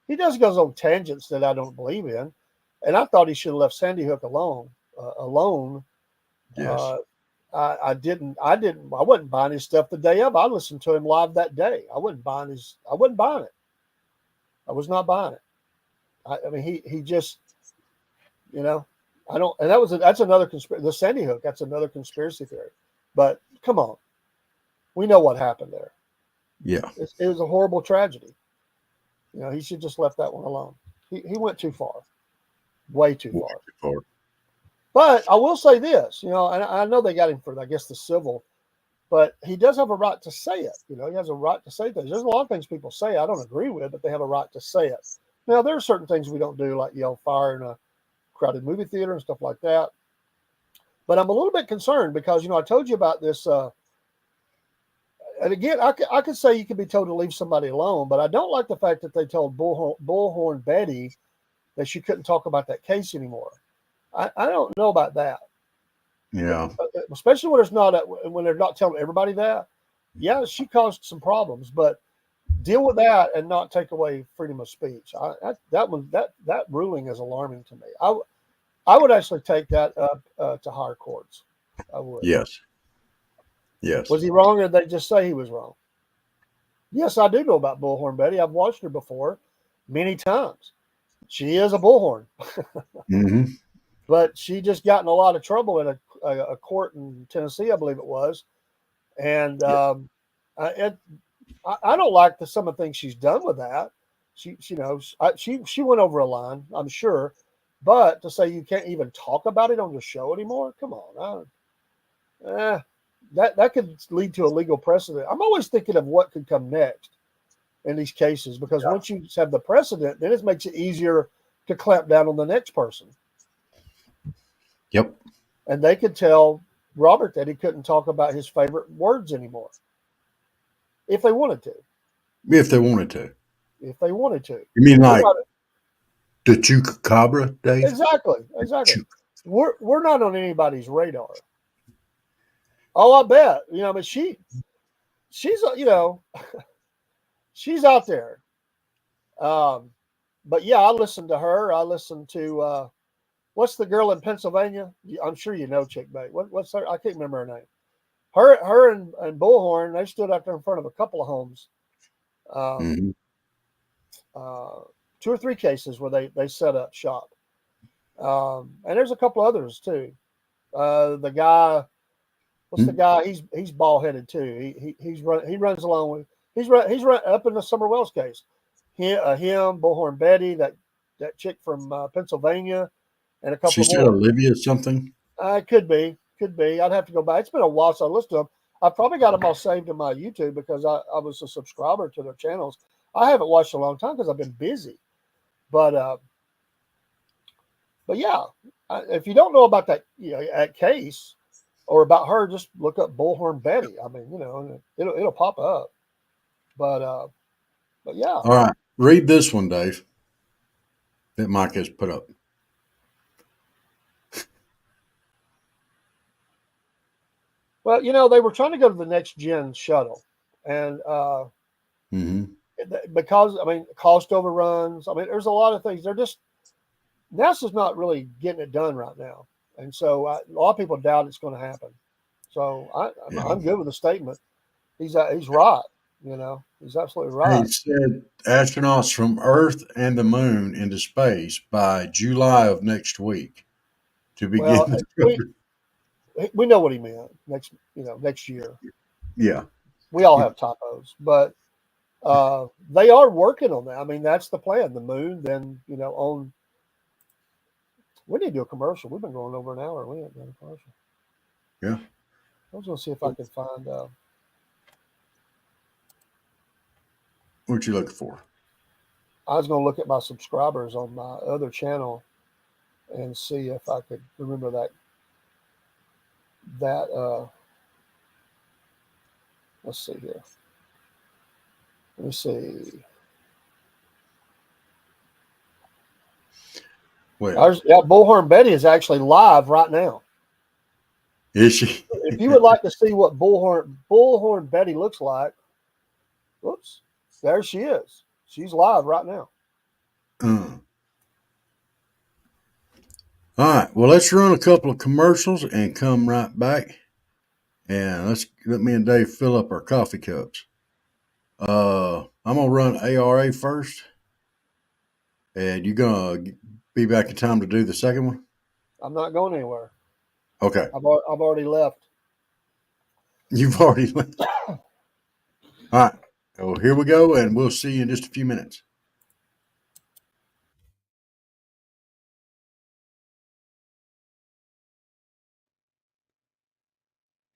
He does goes on tangents that I don't believe in, and I thought he should have left Sandy Hook alone. Yes. I didn't. I wasn't buying his stuff the day of. I listened to him live that day. I wasn't buying it. I was not buying it. I mean, he just, I don't. And that's another conspiracy. The Sandy Hook. That's another conspiracy theory. But come on, we know what happened there. Yeah. It was a horrible tragedy. He should just left that one alone. He went too far, way too far. But I will say this, and I know they got him for, I guess, the civil, but he does have a right to say it. He has a right to say things. There's a lot of things people say I don't agree with, but they have a right to say it. Now, there are certain things we don't do, like yell fire in a crowded movie theater and stuff like that. But I'm a little bit concerned because, I told you about this. And again, I could say you could be told to leave somebody alone, but I don't like the fact that they told Bullhorn Betty that she couldn't talk about that case anymore. I don't know about that. Yeah. Especially when they're not telling everybody that. Yeah, she caused some problems, but deal with that and not take away freedom of speech. That ruling is alarming to me. I would actually take that up to higher courts. I would. Yes. Yes. Was he wrong, or did they just say he was wrong? Yes, I do know about Bullhorn Betty. I've watched her before many times. She is a bullhorn. Mm-hmm. But she just got in a lot of trouble in a court in Tennessee, I believe it was. And Yeah. I don't like some of the things she's done with that. She went over a line, I'm sure. But to say you can't even talk about it on your show anymore, come on. That could lead to a legal precedent. I'm always thinking of what could come next in these cases, because once you have the precedent, then it makes it easier to clamp down on the next person. Yep. And they could tell Robert that he couldn't talk about his favorite words anymore if they wanted to. If they wanted to. If they wanted to. You mean like the chupacabra, Dave? Exactly. We're not on anybody's radar. Oh, I bet. But she's she's out there. But yeah, I listened to her. I listened to what's the girl in Pennsylvania? I'm sure you know Chick Bait. What's her? I can't remember her name. Her and Bullhorn, they stood out there in front of a couple of homes. Mm-hmm. 2 or 3 cases where they set up shop. And there's a couple others too. The guy, what's the guy? He's bald headed too. He runs along with he's run up in the Summer Wells case. Him, Bullhorn Betty, that chick from Pennsylvania, and a couple She said more. Olivia something. Could be. I'd have to go back. It's been a while since I listened to them. I probably got them all saved in my YouTube because I was a subscriber to their channels. I haven't watched a long time because I've been busy. But yeah, if you don't know about that case or about her, just look up Bullhorn Betty. I mean, it'll pop up. But But yeah. All right. Read this one, Dave, that Mike has put up. Well, they were trying to go to the next gen shuttle, and because cost overruns. There's a lot of things. They're just NASA's not really getting it done right now, and so a lot of people doubt it's going to happen. So I'm good with the statement. He's right. He's absolutely right. He said astronauts from Earth and the Moon into space by July of next week to begin. Well, we know what he meant. Next year. Yeah. We all have typos, but they are working on that. That's the plan. The moon, then on. We need to do a commercial. We've been going over an hour. We haven't done a commercial. Yeah. I was going to see if I could find. What you looking for? I was going to look at my subscribers on my other channel and see if I could remember that. Let's see here. Let me see. Well, Bullhorn Betty is actually live right now. Is she? If you would like to see what Bullhorn Betty looks like, whoops, there she is. She's live right now. All right. Well, let's run a couple of commercials and come right back. And let me and Dave fill up our coffee cups. I'm gonna run ARA first, and you're gonna be back in time to do the second one. I'm not going anywhere. Okay. I've already left. You've already left. All right. Well, here we go, and we'll see you in just a few minutes.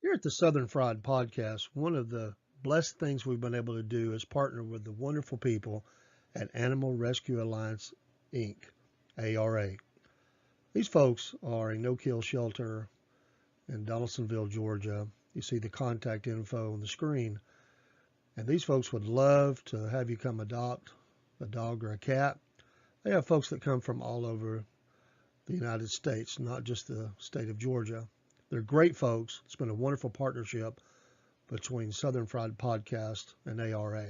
Here at the Southern Fried Podcast, one of the blessed things we've been able to do is partner with the wonderful people at Animal Rescue Alliance, Inc., ARA. These folks are a no-kill shelter in Donaldsonville, Georgia. You see the contact info on the screen. And these folks would love to have you come adopt a dog or a cat. They have folks that come from all over the United States, not just the state of Georgia. They're great folks. It's been a wonderful partnership between Southern Fried Podcast and ARA.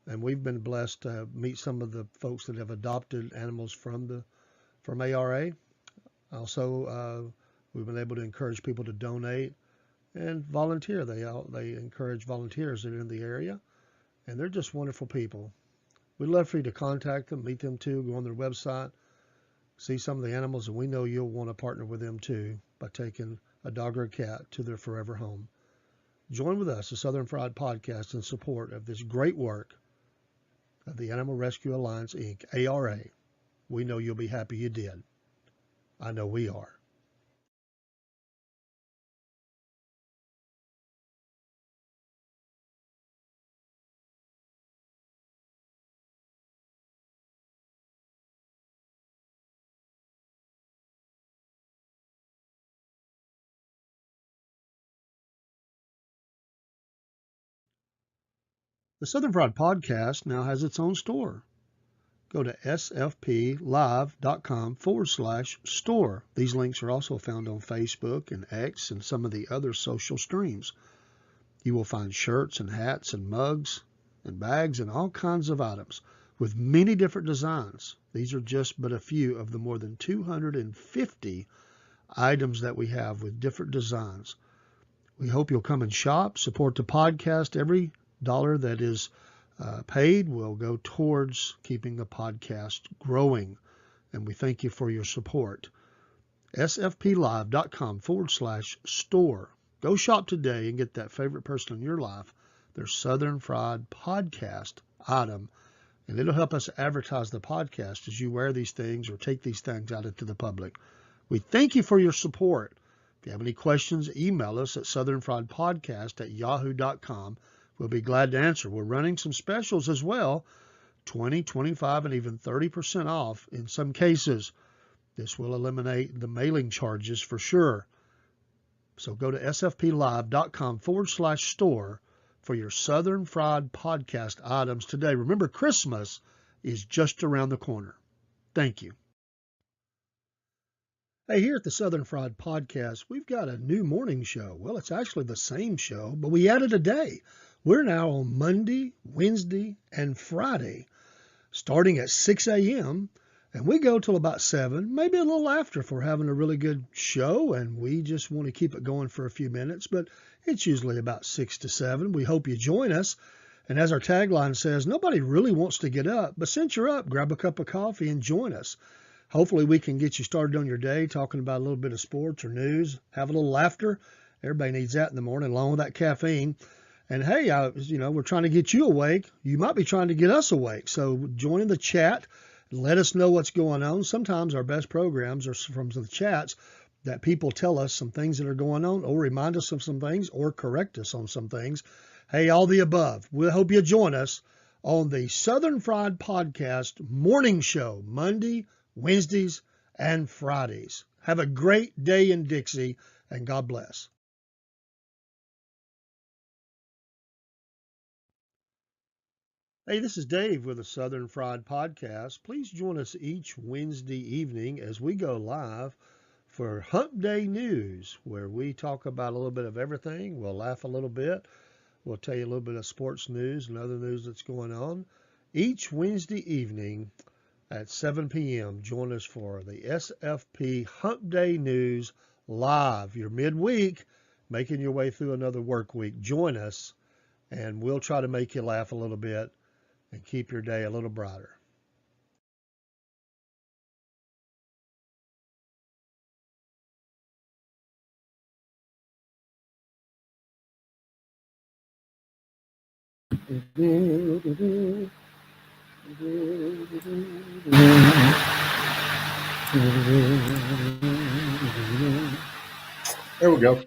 And we've been blessed to meet some of the folks that have adopted animals from ARA. Also, we've been able to encourage people to donate and volunteer. They encourage volunteers that are in the area, and they're just wonderful people. We'd love for you to contact them, meet them too, go on their website, see some of the animals, and we know you'll want to partner with them too by taking a dog or a cat to their forever home. Join with us, the Southern Fried Podcast, in support of this great work of the Animal Rescue Alliance, Inc., ARA. We know you'll be happy you did. I know we are. The Southern Fried Podcast now has its own store. Go to sfplive.com/store. These links are also found on Facebook and X and some of the other social streams. You will find shirts and hats and mugs and bags and all kinds of items with many different designs. These are just but a few of the more than 250 items that we have with different designs. We hope you'll come and shop, support the podcast. Every dollar that is paid will go towards keeping the podcast growing, and we thank you for your support. sfplive.com/store. Go shop today and get that favorite person in your life their Southern Fried Podcast item, and it'll help us advertise the podcast as you wear these things or take these things out into the public. We thank you for your support. If you have any questions, email us at southernfriedpodcast@yahoo.com. We'll be glad to answer. We're running some specials as well, 20, 25, and even 30% off in some cases. This will eliminate the mailing charges for sure. So go to sfplive.com/store for your Southern Fried Podcast items today. Remember, Christmas is just around the corner. Thank you. Hey, here at the Southern Fried Podcast, we've got a new morning show. Well, it's actually the same show, but we added a day. We're now on Monday, Wednesday, and Friday, starting at 6 a.m., and we go till about 7, maybe a little after if we're having a really good show, and we just want to keep it going for a few minutes, but it's usually about 6 to 7. We hope you join us. And as our tagline says, nobody really wants to get up, but since you're up, grab a cup of coffee and join us. Hopefully we can get you started on your day talking about a little bit of sports or news, have a little laughter. Everybody needs that in the morning, along with that caffeine. And hey, we're trying to get you awake. You might be trying to get us awake. So join the chat. Let us know what's going on. Sometimes our best programs are from the chats that people tell us some things that are going on or remind us of some things or correct us on some things. Hey, all the above. We hope you join us on the Southern Fried Podcast morning show, Monday, Wednesdays, and Fridays. Have a great day in Dixie, and God bless. Hey, this is Dave with the Southern Fried Podcast. Please join us each Wednesday evening as we go live for Hump Day News, where we talk about a little bit of everything. We'll laugh a little bit. We'll tell you a little bit of sports news and other news that's going on. Each Wednesday evening at 7 p.m., join us for the SFP Hump Day News live. You're midweek, making your way through another work week. Join us, and we'll try to make you laugh a little bit and keep your day a little brighter. There we go.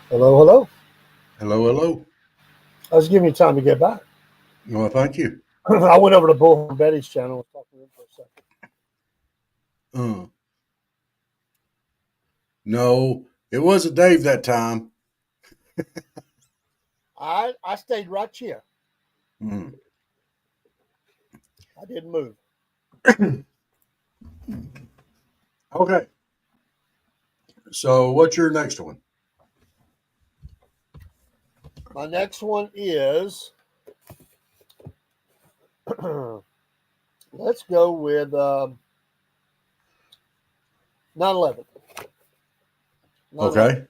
Hello, hello. Hello, hello. I was giving you time to get back. Well, thank you. I went over to Bullhorn Betty's channel and talked to him for a second. No, it wasn't Dave that time. I stayed right here. Mm. I didn't move. Okay. So what's your next one? My next one is, let's go with 9/11. Okay.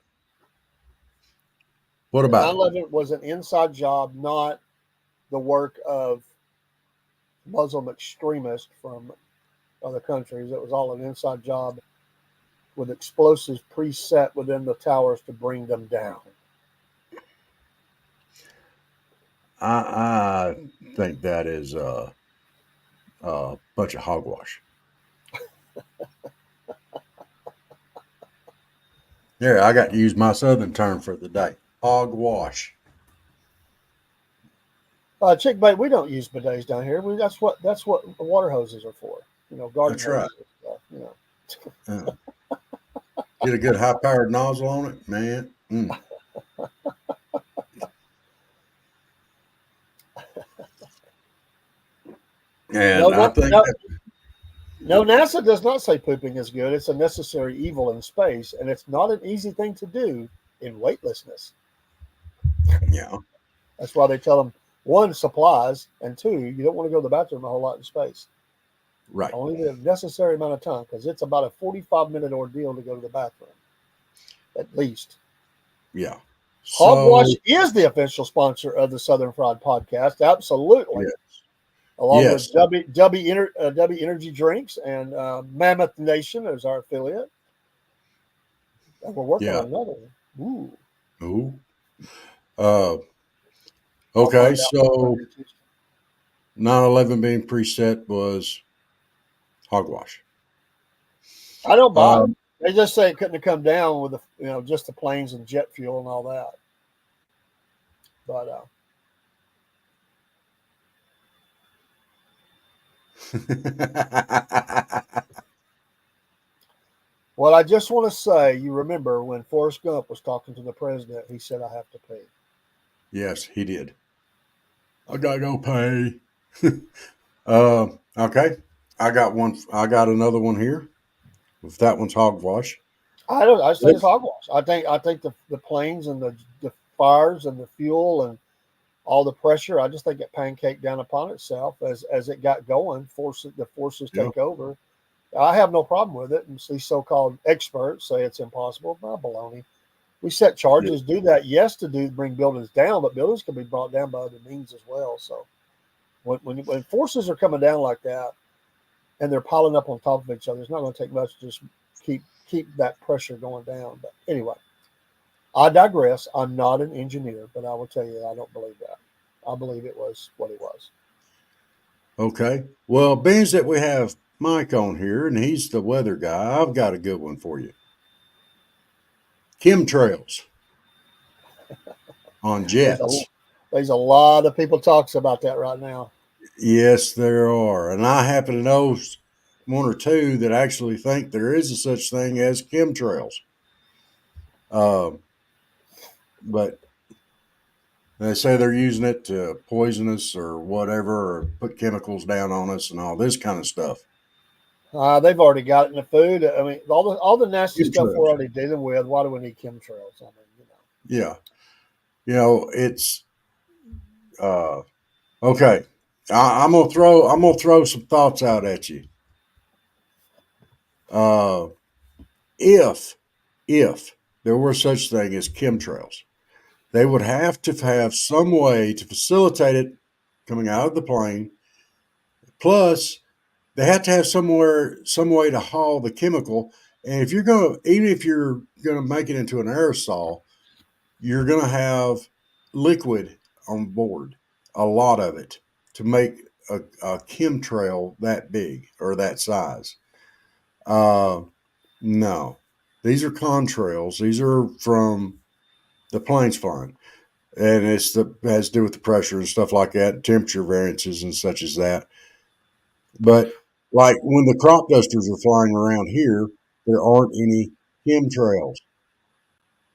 What about 9/11 was an inside job, not the work of Muslim extremists from other countries. It was all an inside job with explosives preset within the towers to bring them down. I think that is a bunch of hogwash. There, I got to use my southern term for the day. Hogwash. Chick bait, we don't use bidets down here. That's what water hoses are for. Garden That's right. hoses. Stuff, Get a good high-powered nozzle on it, man. And no, NASA does not say pooping is good. It's a necessary evil in space, and it's not an easy thing to do in weightlessness. Yeah. That's why they tell them, 1, supplies, and 2, you don't want to go to the bathroom a whole lot in space. Right. Only the necessary amount of time, because it's about a 45-minute ordeal to go to the bathroom, at least. Yeah. Hogwash is the official sponsor of the Southern Fried Podcast. Absolutely. Yes. Along with W Energy Drinks and Mammoth Nation as our affiliate. And we're working on another one. Ooh. Okay, so 9/11 being preset was hogwash. I don't buy it. They just say it couldn't have come down with just the planes and jet fuel and all that. But well, I just want to say, you remember when Forrest Gump was talking to the president, he said, "I have to pay." Yes, he did. I gotta go pay. Okay. I got one. I got another one here. If that one's hogwash. I don't. I just think it's If, hogwash. I think the planes and the fires and the fuel and all the pressure. I just think it pancaked down upon itself as it got going. The forces yeah, take over. I have no problem with it. And these so-called experts say it's impossible. Not baloney. We set yeah, charges, do that, yes, bring buildings down, but buildings can be brought down by other means as well. So when forces are coming down like that and they're piling up on top of each other, it's not going to take much to just keep that pressure going down. But anyway, I digress. I'm not an engineer, but I will tell you I don't believe that. I believe it was what it was. okay. Well, being that we have Mike on here and he's the weather guy, I've got a good one for you. Chemtrails on There's a jets. there's a lot of people talks about that right now. Yes, there are. And I happen to know one or two that actually think there is a such thing as chemtrails. Uh, but they say they're using it to poison us or whatever, or put chemicals down on us and all this kind of stuff. They've already got it in the food. I mean, all the nasty stuff we're Chemtrails. already dealing with. Why do we need chemtrails? I mean, Yeah. It's uh, okay. I'm gonna throw some thoughts out at you. Uh, if if there were such thing as chemtrails, they would have to have some way to facilitate it coming out of the plane. Plus, they have to have some way to haul the chemical. And even if you're gonna make it into an aerosol, you're gonna have liquid on board, a lot of it, to make a chemtrail that big or that size. Uh, no, these are contrails. These are from the planes flying, and has to do with the pressure and stuff like that, temperature variances and such as that. But like when the crop dusters are flying around here, there aren't any chemtrails,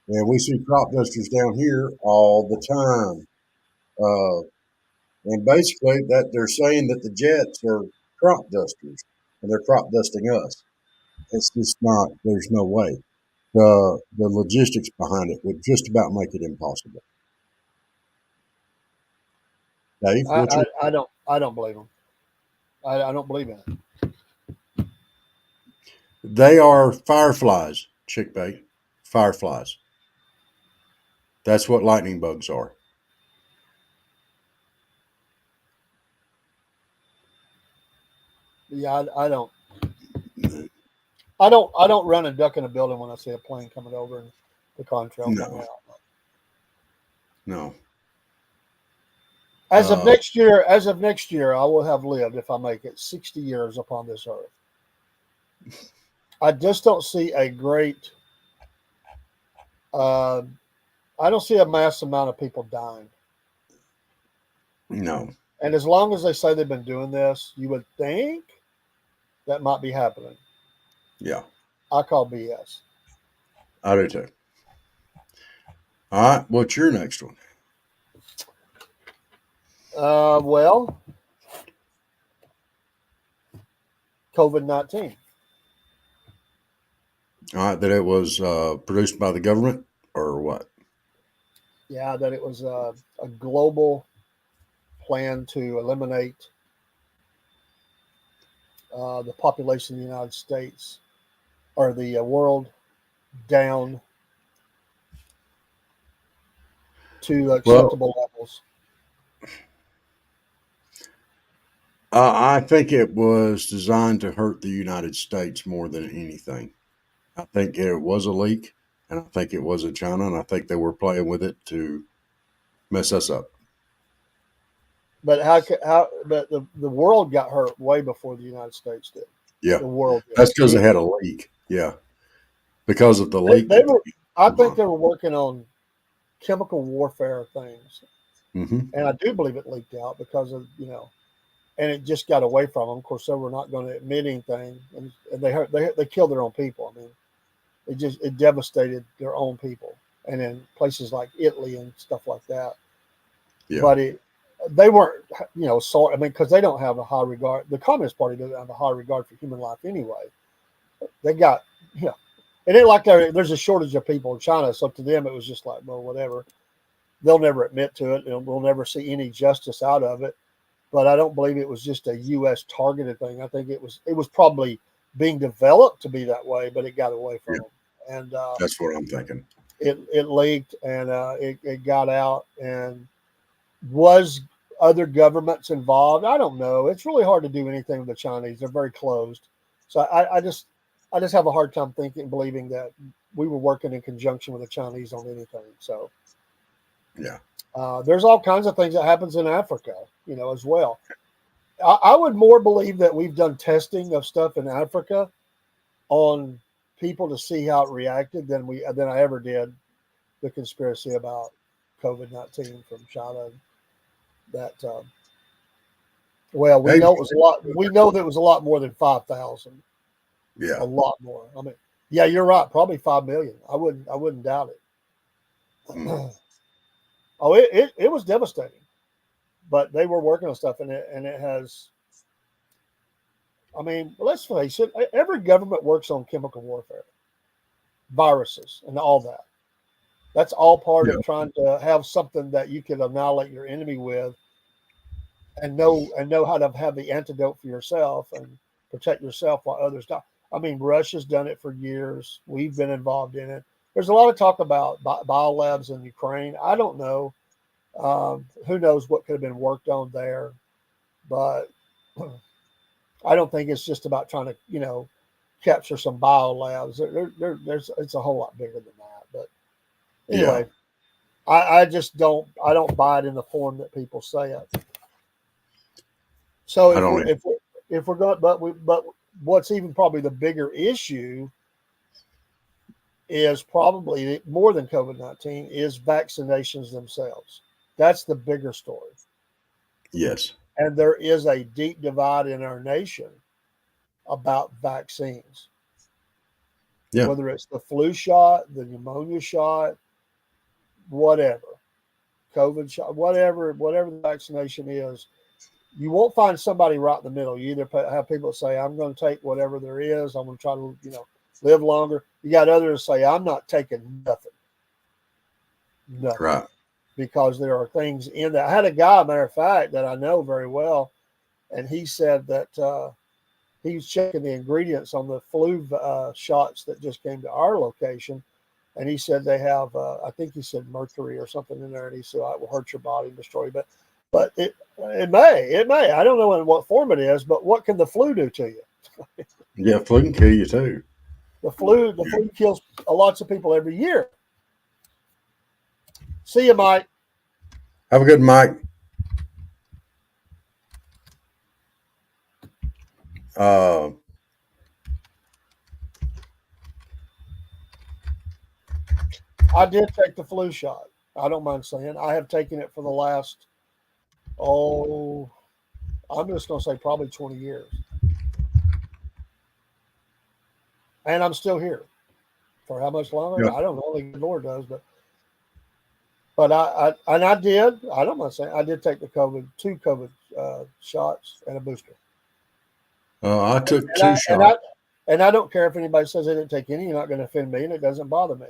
and we see crop dusters down here all the time. And basically, that they're saying that the jets are crop dusters, and they're crop dusting us. It's just not. There's no way. The logistics behind it would just about make it impossible. Dave, what's your? I don't believe them. I don't believe in it. They are fireflies, chick bait. Fireflies. That's what lightning bugs are. Yeah, I don't. I don't run and duck in a building when I see a plane coming over and the contrail coming No, out. no. Uh, As of next year, I will have lived, if I make it, 60 years upon this earth. I just don't see a great. Uh, I don't see a mass amount of people dying. no. And as long as they say they've been doing this, you would think that might be happening. Yeah, I call BS. I do too. All right. What's your next one? Well, COVID-19. All right. That it was produced by the government or what? Yeah, that it was a global plan to eliminate the population of the United States or the world down to Well, acceptable levels. I think it was designed to hurt the United States more than anything. I think it was a leak, and I think it was in China, and I think they were playing with it to mess us up. But But the world got hurt way before the United States did. Yeah, The world that's because they did. had a leak. Yeah, because of the They, leak they that were. they I come think on. they were working on chemical warfare things, Mm-hmm. and I do believe it leaked out because of and it just got away from them. Of course, they were not going to admit anything, and they killed their own people. I mean, it devastated their own people, and in places like Italy and stuff like that. Yeah, But they weren't, sorry. I mean, because they don't have a high regard. The Communist Party doesn't have a high regard for human life anyway. They got, it ain't like there's a shortage of people in China. So to them, it was just like, well, whatever. They'll never admit to it, and we'll never see any justice out of it. But I don't believe it was just a U.S. targeted thing. I think it was probably being developed to be that way, but it got away from them. And that's what I'm thinking. It leaked, and it got out. And was other governments involved? I don't know. It's really hard to do anything with the Chinese. They're very closed. So I just have a hard time believing that we were working in conjunction with the Chinese on anything. So yeah. There's all kinds of things that happens in Africa, as well. I would more believe that we've done testing of stuff in Africa on people to see how it reacted than I ever did the conspiracy about COVID-19 from China. That we know it was a lot. We know that it was a lot more than 5,000. Yeah, a lot more. I mean, yeah, you're right. Probably 5 million. I wouldn't doubt it. Oh, it was devastating, but they were working on stuff, and it has. I mean, let's face it. Every government works on chemical warfare, viruses, and all that. That's all part of trying to have something that you can annihilate your enemy with, and know how to have the antidote for yourself and protect yourself while others die. I mean, Russia's done it for years. We've been involved in it. There's a lot of talk about biolabs in Ukraine. I don't know. Who knows what could have been worked on there, but I don't think it's just about trying to, capture some biolabs. It's a whole lot bigger than that. But anyway, I just don't buy it in the form that people say it. So if we're going, but what's even probably the bigger issue is probably more than COVID-19 is vaccinations themselves. That's the bigger story. Yes. And there is a deep divide in our nation about vaccines. Yeah. Whether it's the flu shot, the pneumonia shot, whatever, COVID shot, whatever the vaccination is, you won't find somebody right in the middle. You either have people that say, I'm going to take whatever there is. I'm going to try to, live longer. You got others say, I'm not taking nothing. Right. Because there are things in that. I had a guy, matter of fact, that I know very well, and he said that he was checking the ingredients on the flu shots that just came to our location, and he said they have, I think he said mercury or something in there, and he said it will hurt your body and destroy you. But it may. I don't know in what form it is, but what can the flu do to you? Yeah, flu can kill you too. The flu kills lots of people every year. See you, Mike. Have a good Mike. I did take the flu shot. I don't mind saying I have taken it for the last, I'm just going to say probably 20 years. And I'm still here. For how much longer? Yeah. I don't know. Only the Lord does. But I did. I don't mind saying I did take the two COVID shots and a booster. I took two shots. And I don't care if anybody says they didn't take any. You're not going to offend me, and it doesn't bother me.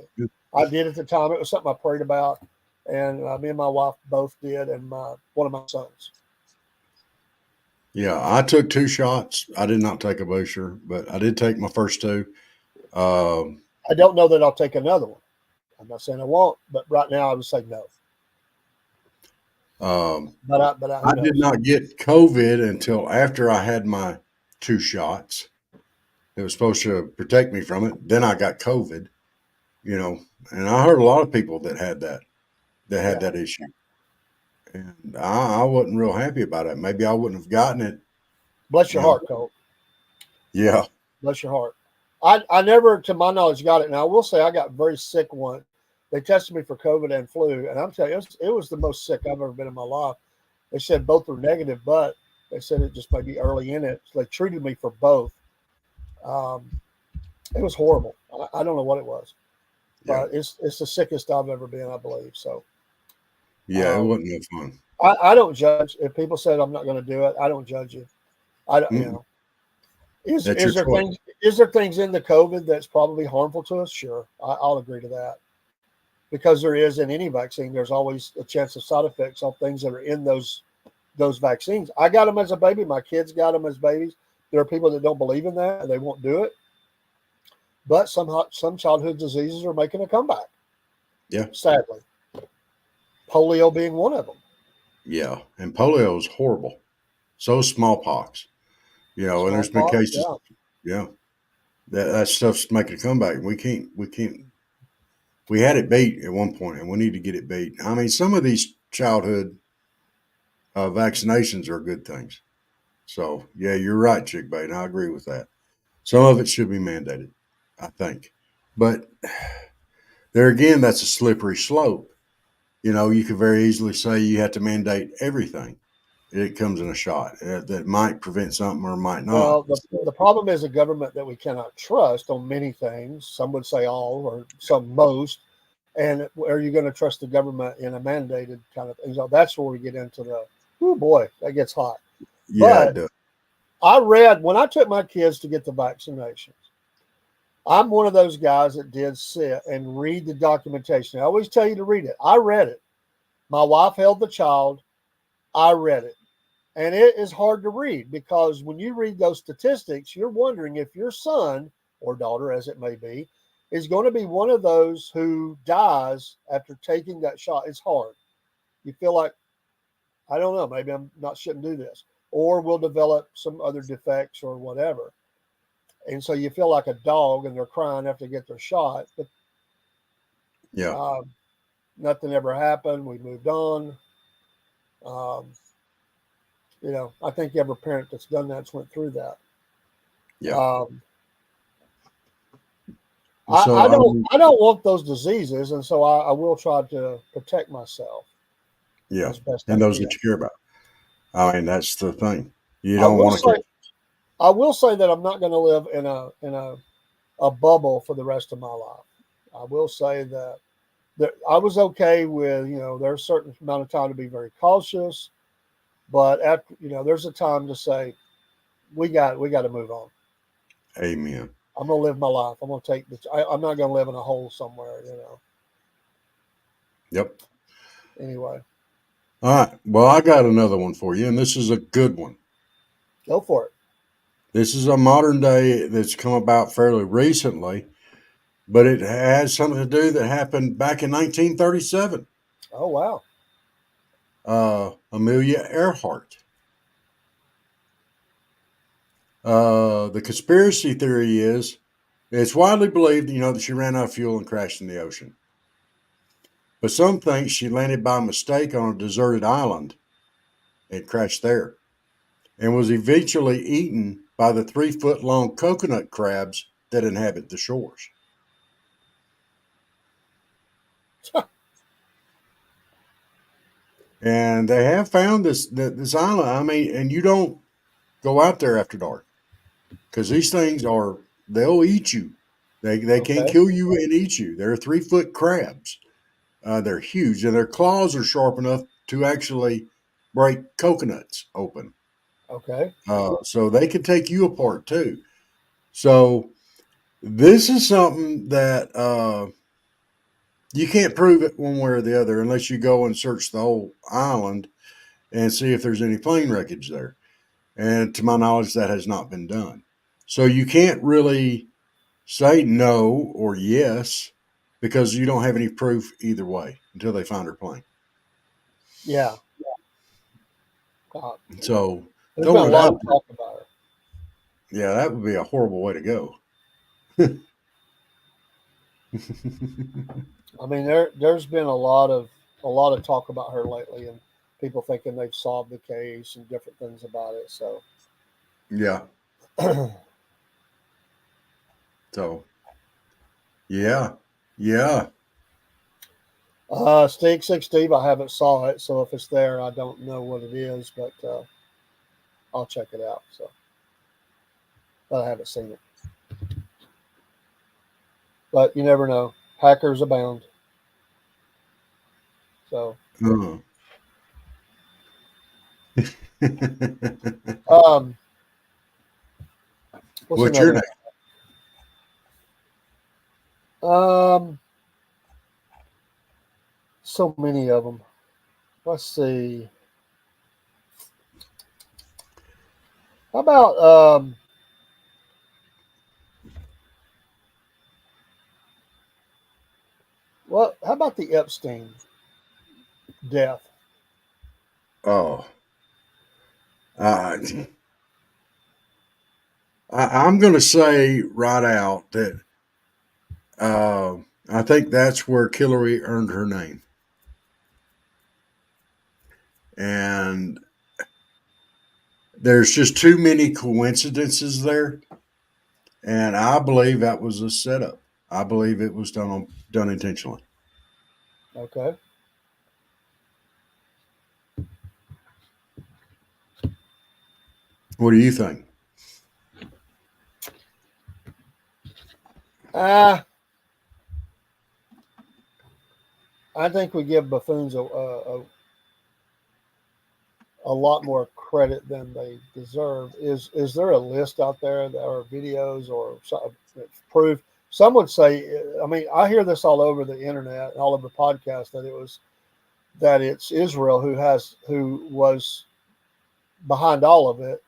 I did at the time. It was something I prayed about, and me and my wife both did, and one of my sons. Yeah, I took two shots. I did not take a booster, but I did take my first two. I don't know that I'll take another one. I'm not saying I won't, but right now I would say no. But I did not get COVID until after I had my two shots. It was supposed to protect me from it. Then I got COVID, and I heard a lot of people that had that issue. And I wasn't real happy about it. Maybe I wouldn't have gotten it. Bless your heart, Colt. Yeah. Bless your heart. I never, to my knowledge, got it. Now, I will say I got very sick once. They tested me for COVID and flu, and I'm telling you, it was the most sick I've ever been in my life. They said both were negative, but they said it just might be early in it. So they treated me for both. It was horrible. I don't know what it was, but it's the sickest I've ever been, I believe. So, yeah, it wasn't no fun. I don't judge. If people said I'm not going to do it, I don't judge you. I don't, That's your choice. Is there things in the COVID that's probably harmful to us? Sure, I'll agree to that. Because there is in any vaccine, there's always a chance of side effects on things that are in those vaccines. I got them as a baby. My kids got them as babies. There are people that don't believe in that and they won't do it. But some childhood diseases are making a comeback. Yeah. Sadly. Polio being one of them. Yeah. And polio is horrible. So is smallpox. And there's been cases. Yeah. That stuff's making a comeback. We had it beat at one point and we need to get it beat. I mean, some of these childhood vaccinations are good things. So, yeah, you're right, Chick Bait. I agree with that. Some of it should be mandated, I think. But there again, that's a slippery slope. You could very easily say you have to mandate everything. It comes in a shot that might prevent something or might not. Well, the problem is a government that we cannot trust on many things. Some would say all or some most. And are you going to trust the government in a mandated kind of thing? So that's where we get into oh boy, that gets hot. Yeah, but it does. I read when I took my kids to get the vaccinations, I'm one of those guys that did sit and read the documentation. I always tell you to read it. I read it. My wife held the child. I read it. And it is hard to read because when you read those statistics, you're wondering if your son or daughter, as it may be, is going to be one of those who dies after taking that shot. It's hard. You feel like, I don't know, maybe shouldn't do this, or will develop some other defects or whatever. And so you feel like a dog and they're crying after they get their shot. But yeah, nothing ever happened. We moved on. I think every parent that's done that's went through that. Yeah. I don't want those diseases, and so I will try to protect myself. Yeah, as best and I those can. that you care about. I mean, that's the thing. You don't want to. I will say that I'm not going to live in a bubble for the rest of my life. I will say that I was okay with there's a certain amount of time to be very cautious, but after there's a time to say we got to move on. Amen. I'm going to live my life. I'm going to take I'm not going to live in a hole somewhere. Yep. Anyway. All right. Well, I got another one for you, and this is a good one. Go for it. This is a modern day that's come about fairly recently, but it has something to do that happened back in 1937. Oh, wow. Amelia Earhart. The conspiracy theory is it's widely believed, that she ran out of fuel and crashed in the ocean. But some think she landed by mistake on a deserted island and crashed there, and was eventually eaten by the 3-foot-long coconut crabs that inhabit the shores. And they have found this island. I mean, and you don't go out there after dark because these things they'll eat you. They can't kill you and eat you. They're 3-foot crabs. They're huge, and their claws are sharp enough to actually break coconuts open. Okay. So they can take you apart too. So this is something that you can't prove it one way or the other unless you go and search the whole island and see if there's any plane wreckage there. And to my knowledge, that has not been done. So you can't really say no or yes because you don't have any proof either way until they find her plane. Yeah. So there's been a lot of talk about her. Yeah, that would be a horrible way to go. I mean, there's been a lot of talk about her lately, and people thinking they've solved the case and different things about it. So, yeah. So, yeah. Steve, I haven't saw it, so if it's there, I don't know what it is, but I'll check it out. So, but I haven't seen it. But you never know. Hackers abound. So, What's your name? So many of them. Let's see. How about how about the Epstein death? Oh, I'm going to say right out that I think that's where Hillary earned her name. And there's just too many coincidences there. And I believe that was a setup. I believe it was done intentionally. Okay. What do you think? I think we give buffoons a lot more credit than they deserve. Is there a list out there that are videos or proof? Some would say, I mean, I hear this all over the internet and all over podcasts that it's Israel who was behind all of it,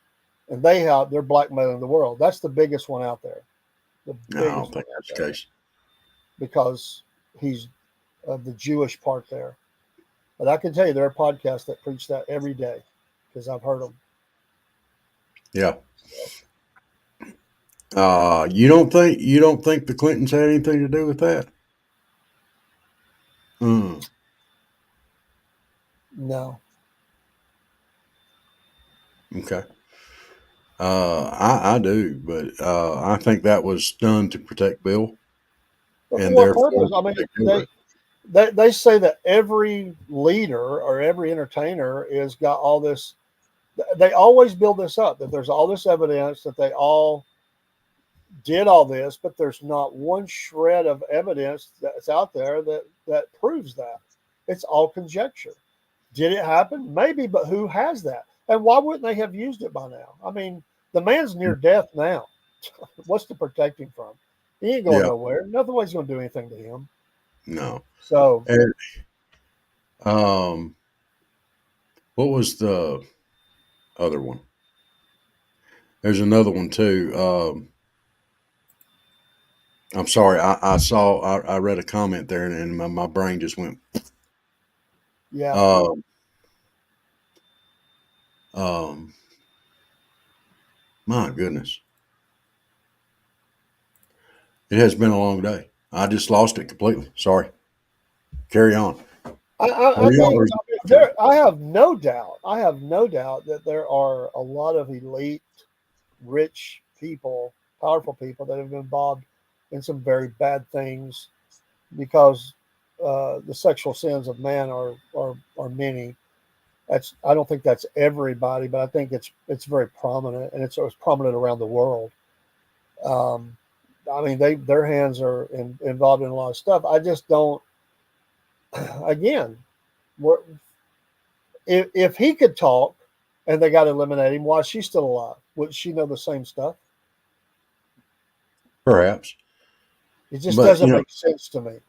and they're blackmailing the world. That's the biggest one out there. The No, I biggest don't think one out that's the there case. because he's of the Jewish part there. But I can tell you there are podcasts that preach that every day because I've heard them. Yeah. You don't think the Clintons had anything to do with that? No. Okay. I do, but I think that was done to protect Bill, But for and what therefore purpose? I mean, protect Hillary. they say that every leader or every entertainer is got all this. They always build this up that there's all this evidence that they all did all this, but there's not one shred of evidence that's out there that proves that. It's all conjecture. Did it happen? Maybe, but who has that? And why wouldn't they have used it by now? I mean, the man's near death now. What's to protect him from? He ain't going Yeah, nowhere. Nobody's going to do anything to him. no. So, And, what was the other one? There's another one too. I'm sorry. I read a comment there, and my brain just went. yeah. Um, um, my goodness, it has been a long day. I just lost it completely. Sorry. Carry on. I think I have no doubt. I have no doubt that there are a lot of elite, rich people, powerful people that have been involved in some very bad things because the sexual sins of man are many. I don't think that's everybody, but I think it's very prominent, and it's prominent around the world. Um, I mean, their hands are involved in a lot of stuff. I just don't. Again, if he could talk, and they got to eliminate him, why is she still alive? Would she know the same stuff? Perhaps, It just but doesn't make sense to me.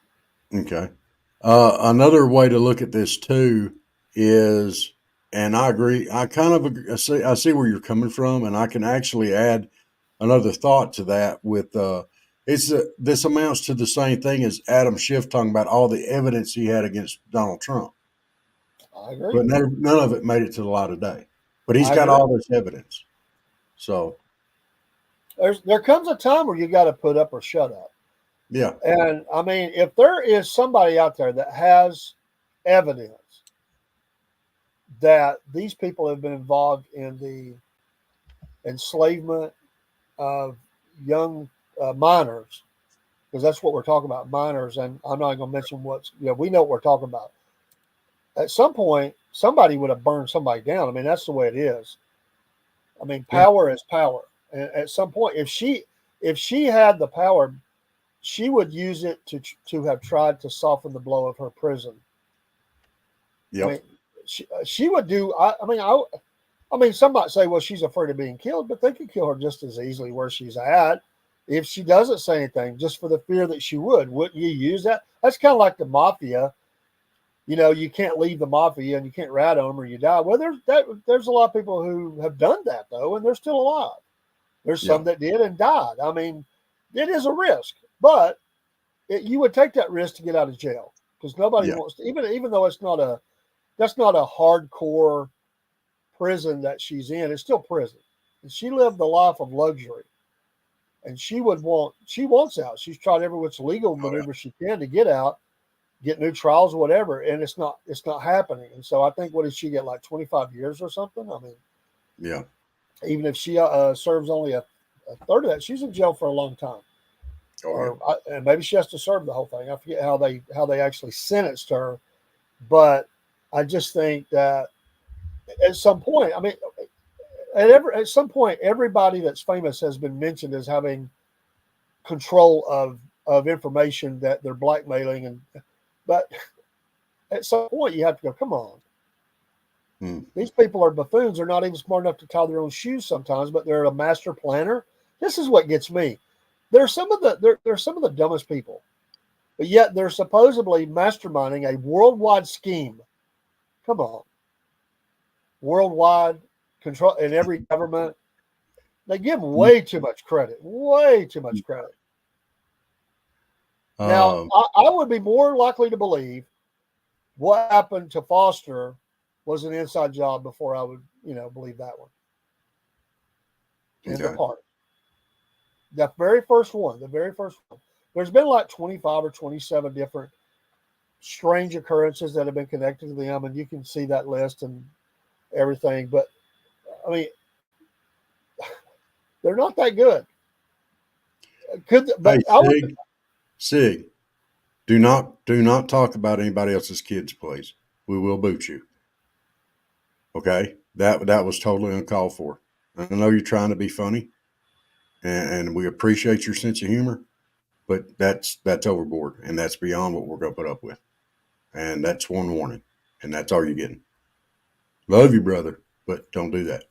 okay. Another way to look at this too is, and I agree. I kind of agree, I see where you're coming from, and I can actually add another thought to that. With this amounts to the same thing as Adam Schiff talking about all the evidence he had against Donald Trump, I agree. but none of it made it to the light of day. But he's I got agree. all this evidence, so There comes a time where you got to put up or shut up. yeah, And I mean, if there is somebody out there that has evidence that these people have been involved in the enslavement of young minors, because that's what we're talking about, minors, and I'm not going to mention we know what we're talking about. At some point, somebody would have burned somebody down. I mean, that's the way it is. I mean, yeah, power is power. And at some point, if she had the power, she would use it to have tried to soften the blow of her prison. I yep, mean, she would do. I mean, I mean, some might say, well, she's afraid of being killed, but they could kill her just as easily where she's at if she doesn't say anything, just for the fear that she would. Wouldn't you use that? That's kind of like the mafia. You know, you can't leave the mafia and you can't rat on them or you die. Well, there's a lot of people who have done that, though, and they're still alive. There's some that did and died. I mean, it is a risk, but you would take that risk to get out of jail because nobody wants to, even though that's not a hardcore prison that she's in. It's still prison. And she lived the life of luxury, and she wants out. She's tried every which legal maneuver she can to get out, get new trials or whatever, and it's not happening. And so I think, what did she get, like 25 years or something? I mean, even if she serves only a third of that, she's in jail for a long time. And maybe she has to serve the whole thing. I forget how they actually sentenced her, but I just think that at some point, I mean, at some point, everybody that's famous has been mentioned as having control of information that they're blackmailing, but at some point you have to go, come on. These people are buffoons. They're not even smart enough to tie their own shoes sometimes, but they're a master planner. This is what gets me. They're some of the dumbest people, but yet they're supposedly masterminding a worldwide scheme. Come on. Worldwide control in every government. They give them way too much credit. Way too much credit. Now, I would be more likely to believe what happened to Foster was an inside job before I would, believe that one. In the park. The very first one. There's been like 25 or 27 different strange occurrences that have been connected to them, and you can see that list and everything. But, I mean, they're not that good. Sig, do not talk about anybody else's kids, please. We will boot you. Okay, that was totally uncalled for. I know you're trying to be funny, and we appreciate your sense of humor, but that's overboard, and that's beyond what we're going to put up with. And that's one warning, and that's all you're getting. Love you, brother, but don't do that.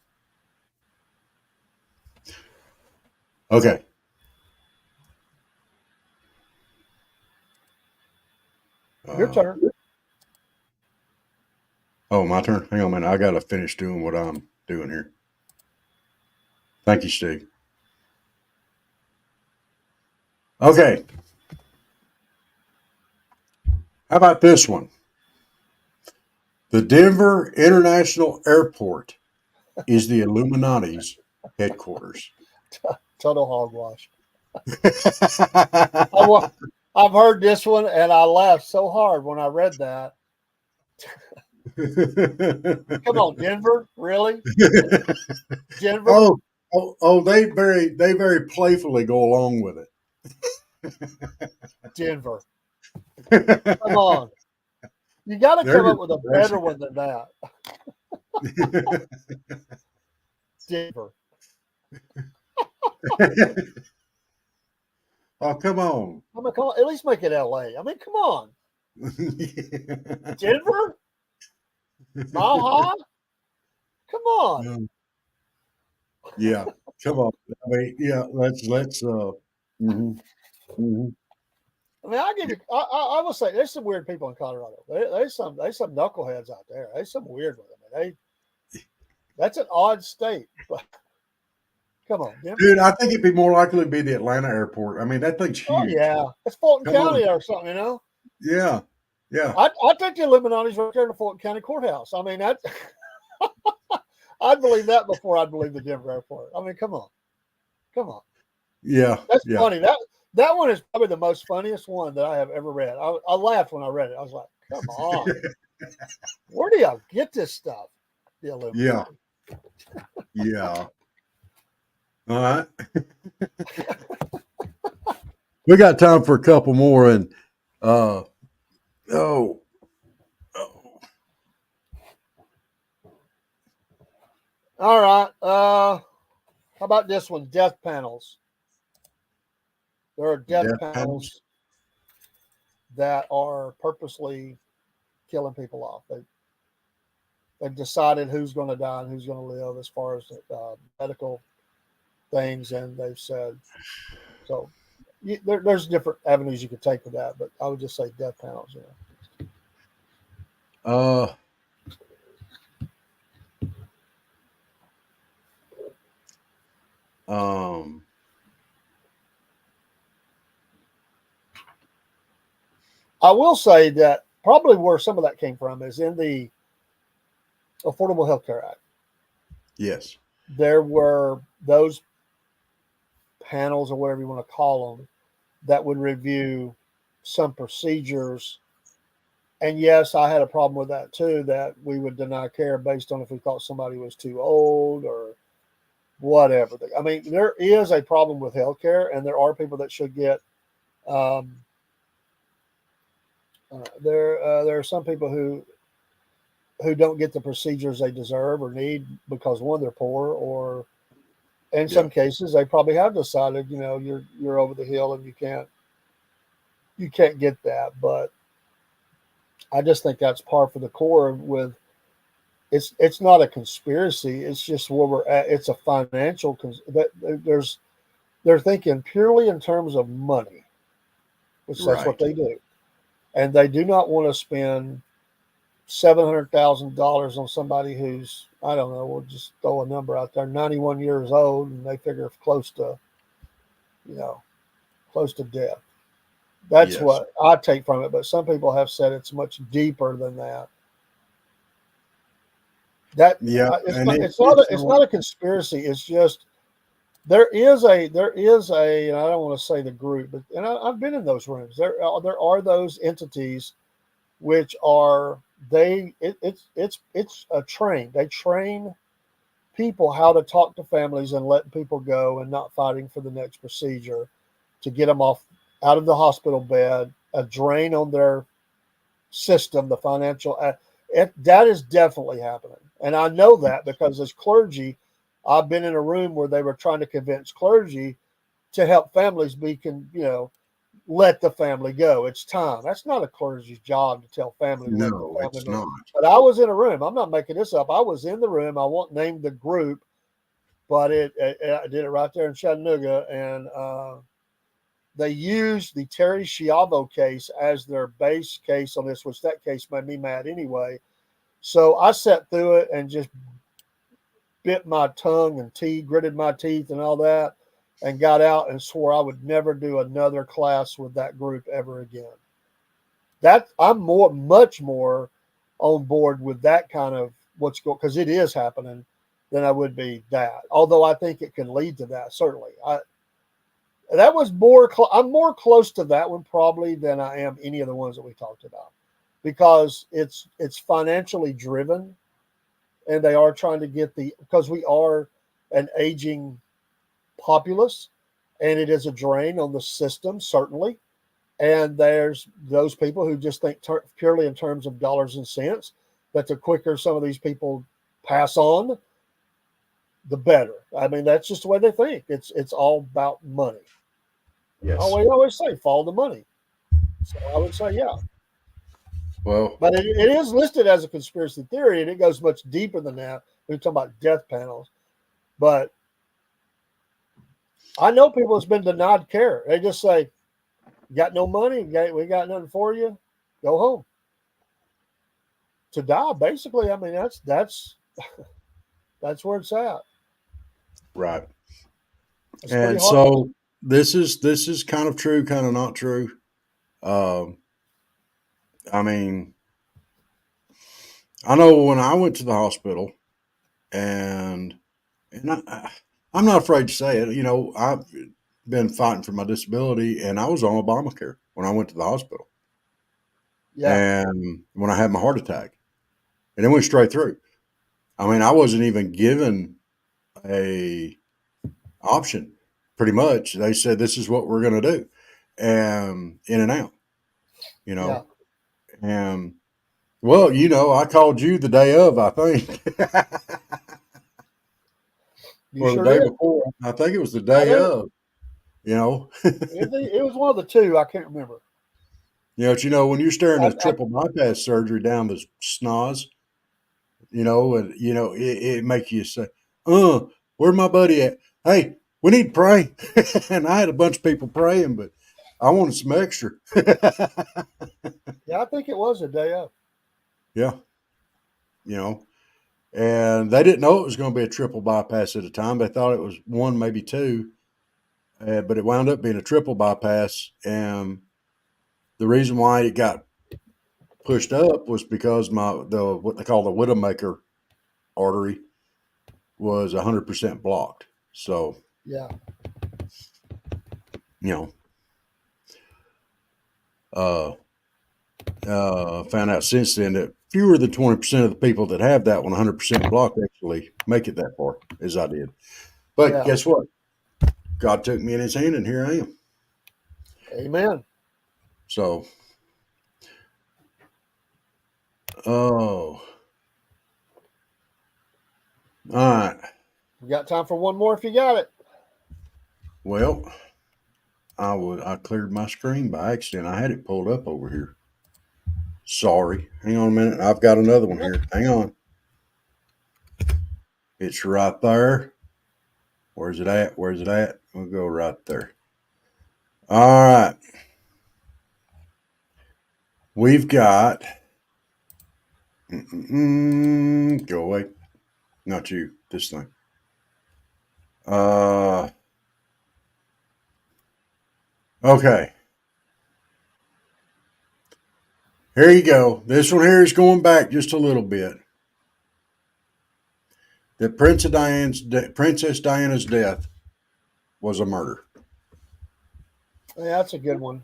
Okay. Your turn. Oh, my turn? Hang on a minute. I got to finish doing what I'm doing here. Thank you, Steve. Okay. How about this one? The Denver International Airport is the Illuminati's headquarters. Total hogwash. I've heard this one, and I laughed so hard when I read that. Come on, Denver, really? Denver? Oh, they very playfully go along with it. Denver. Come on. You got to come up with a better one than that. Denver. Oh, come on. I mean, come on. At least make it LA. I mean, come on. Denver? Mile High? Come on. Yeah, come on. I mean, yeah, let's mm-hmm. Mm-hmm. I mean, I will say there's some weird people in Colorado. There's some knuckleheads out there. There's some weird ones. I mean, that's an odd state, but come on, Denver. Dude. I think it'd be more likely to be the Atlanta airport. I mean, that thing's huge. Oh yeah, it's Fulton County or something, Yeah. I think the Illuminati's right there in the Fulton County courthouse. I mean, I'd believe that before I'd believe the Denver airport. I mean, come on. Yeah, that's funny. That one is probably the most funniest one that I have ever read. I laughed when I read it. I was like, come on. Where do y'all get this stuff? The Illuminati. Yeah. All right. We got time for a couple more, and all right. How about this one? Death panels. There are death panels that are purposely killing people off. They've decided who's going to die and who's going to live as far as medical things, and they've said so. There's different avenues you could take with that, but I would just say death panels. Uh, um, I will say that probably where some of that came from is in the Affordable Health Care Act. yes. There were those panels or whatever you want to call them that would review some procedures. And yes, I had a problem with that too, that we would deny care based on if we thought somebody was too old or whatever. I mean, there is a problem with healthcare, and there are people that should get. There are some people who don't get the procedures they deserve or need because one, they're poor, or in some cases they probably have decided, you're over the hill and you can't get that. But I just think that's par for the core with it's not a conspiracy. It's just where we're at. It's a financial they're thinking purely in terms of money, which that's what they do, and they do not want to spend $700,000 on somebody who's, I don't know, we'll just throw a number out there, 91 years old, and they figure close to death. That's what I take from it. But some people have said it's much deeper than that. It's not a conspiracy. It's just there is a, and I don't want to say the group, but I've been in those rooms. There are those entities which are it's a train. They train people how to talk to families and letting people go and not fighting for the next procedure to get them out of the hospital bed, a drain on their system, the financial. That is definitely happening. And I know that because as clergy, I've been in a room where they were trying to convince clergy to help families let the family go. It's time. That's not a clergy's job to tell family. No, it's not. But I was in a room. I'm not making this up. I was in the room. I won't name the group, but I did it right there in Chattanooga. And they used the Terry Schiavo case as their base case on this, which that case made me mad anyway. So I sat through it and just bit my tongue and gritted my teeth and all that, and got out and swore I would never do another class with that group ever again. I'm much more on board with that kind of what's going, because it is happening, than I would be that. Although I think it can lead to that, certainly. I'm more close to that one probably than I am any of the ones that we talked about, because it's financially driven, and they are trying to get because we are an aging populace, and it is a drain on the system, certainly. And there's those people who just think purely in terms of dollars and cents, that the quicker some of these people pass on, the better. I mean, that's just the way they think. It's all about money. Yes. We always say follow the money. So I would say, yeah. Well, but it is listed as a conspiracy theory, and it goes much deeper than that. We're talking about death panels. But I know people that's been denied care. They just say, got no money, we got nothing for you, go home. To die, basically. I mean, that's where it's at. Right. And so this is kind of true, kind of not true. I mean, I know when I went to the hospital, and I'm not afraid to say it. I've been fighting for my disability, and I was on Obamacare when I went to the hospital. Yeah. And when I had my heart attack, and it went straight through. I mean, I wasn't even given a option. Pretty much, they said, "This is what we're going to do," and in and out. Yeah. And well, I called you the day of, I think. Or the day before. I think it was the day of. It was one of the two. I can't remember. When you're staring at triple bypass surgery down the schnoz, and it makes you say, where my buddy at? Hey, we need to pray. And I had a bunch of people praying, but I wanted some extra. Yeah, I think it was a day up. Yeah. And they didn't know it was going to be a triple bypass at a time. They thought it was one, maybe two, but it wound up being a triple bypass. And the reason why it got pushed up was because what they call the Widowmaker artery was 100% blocked. So Yeah. Found out since then that fewer than 20% of the people that have that 100% blocked actually make it that far, as I did. But guess what? God took me in his hand, and here I am. Amen. So, all right. We got time for one more if you got it. Well, I cleared my screen by accident. I had it pulled up over here. Sorry. Hang on a minute. I've got another one here. Hang on. It's right there. Where's it at? We'll go right there. All right. We've got. Go away. Not you. This thing. Okay. Here you go. This one here is going back just a little bit. That Princess Diana's death was a murder. Yeah, that's a good one.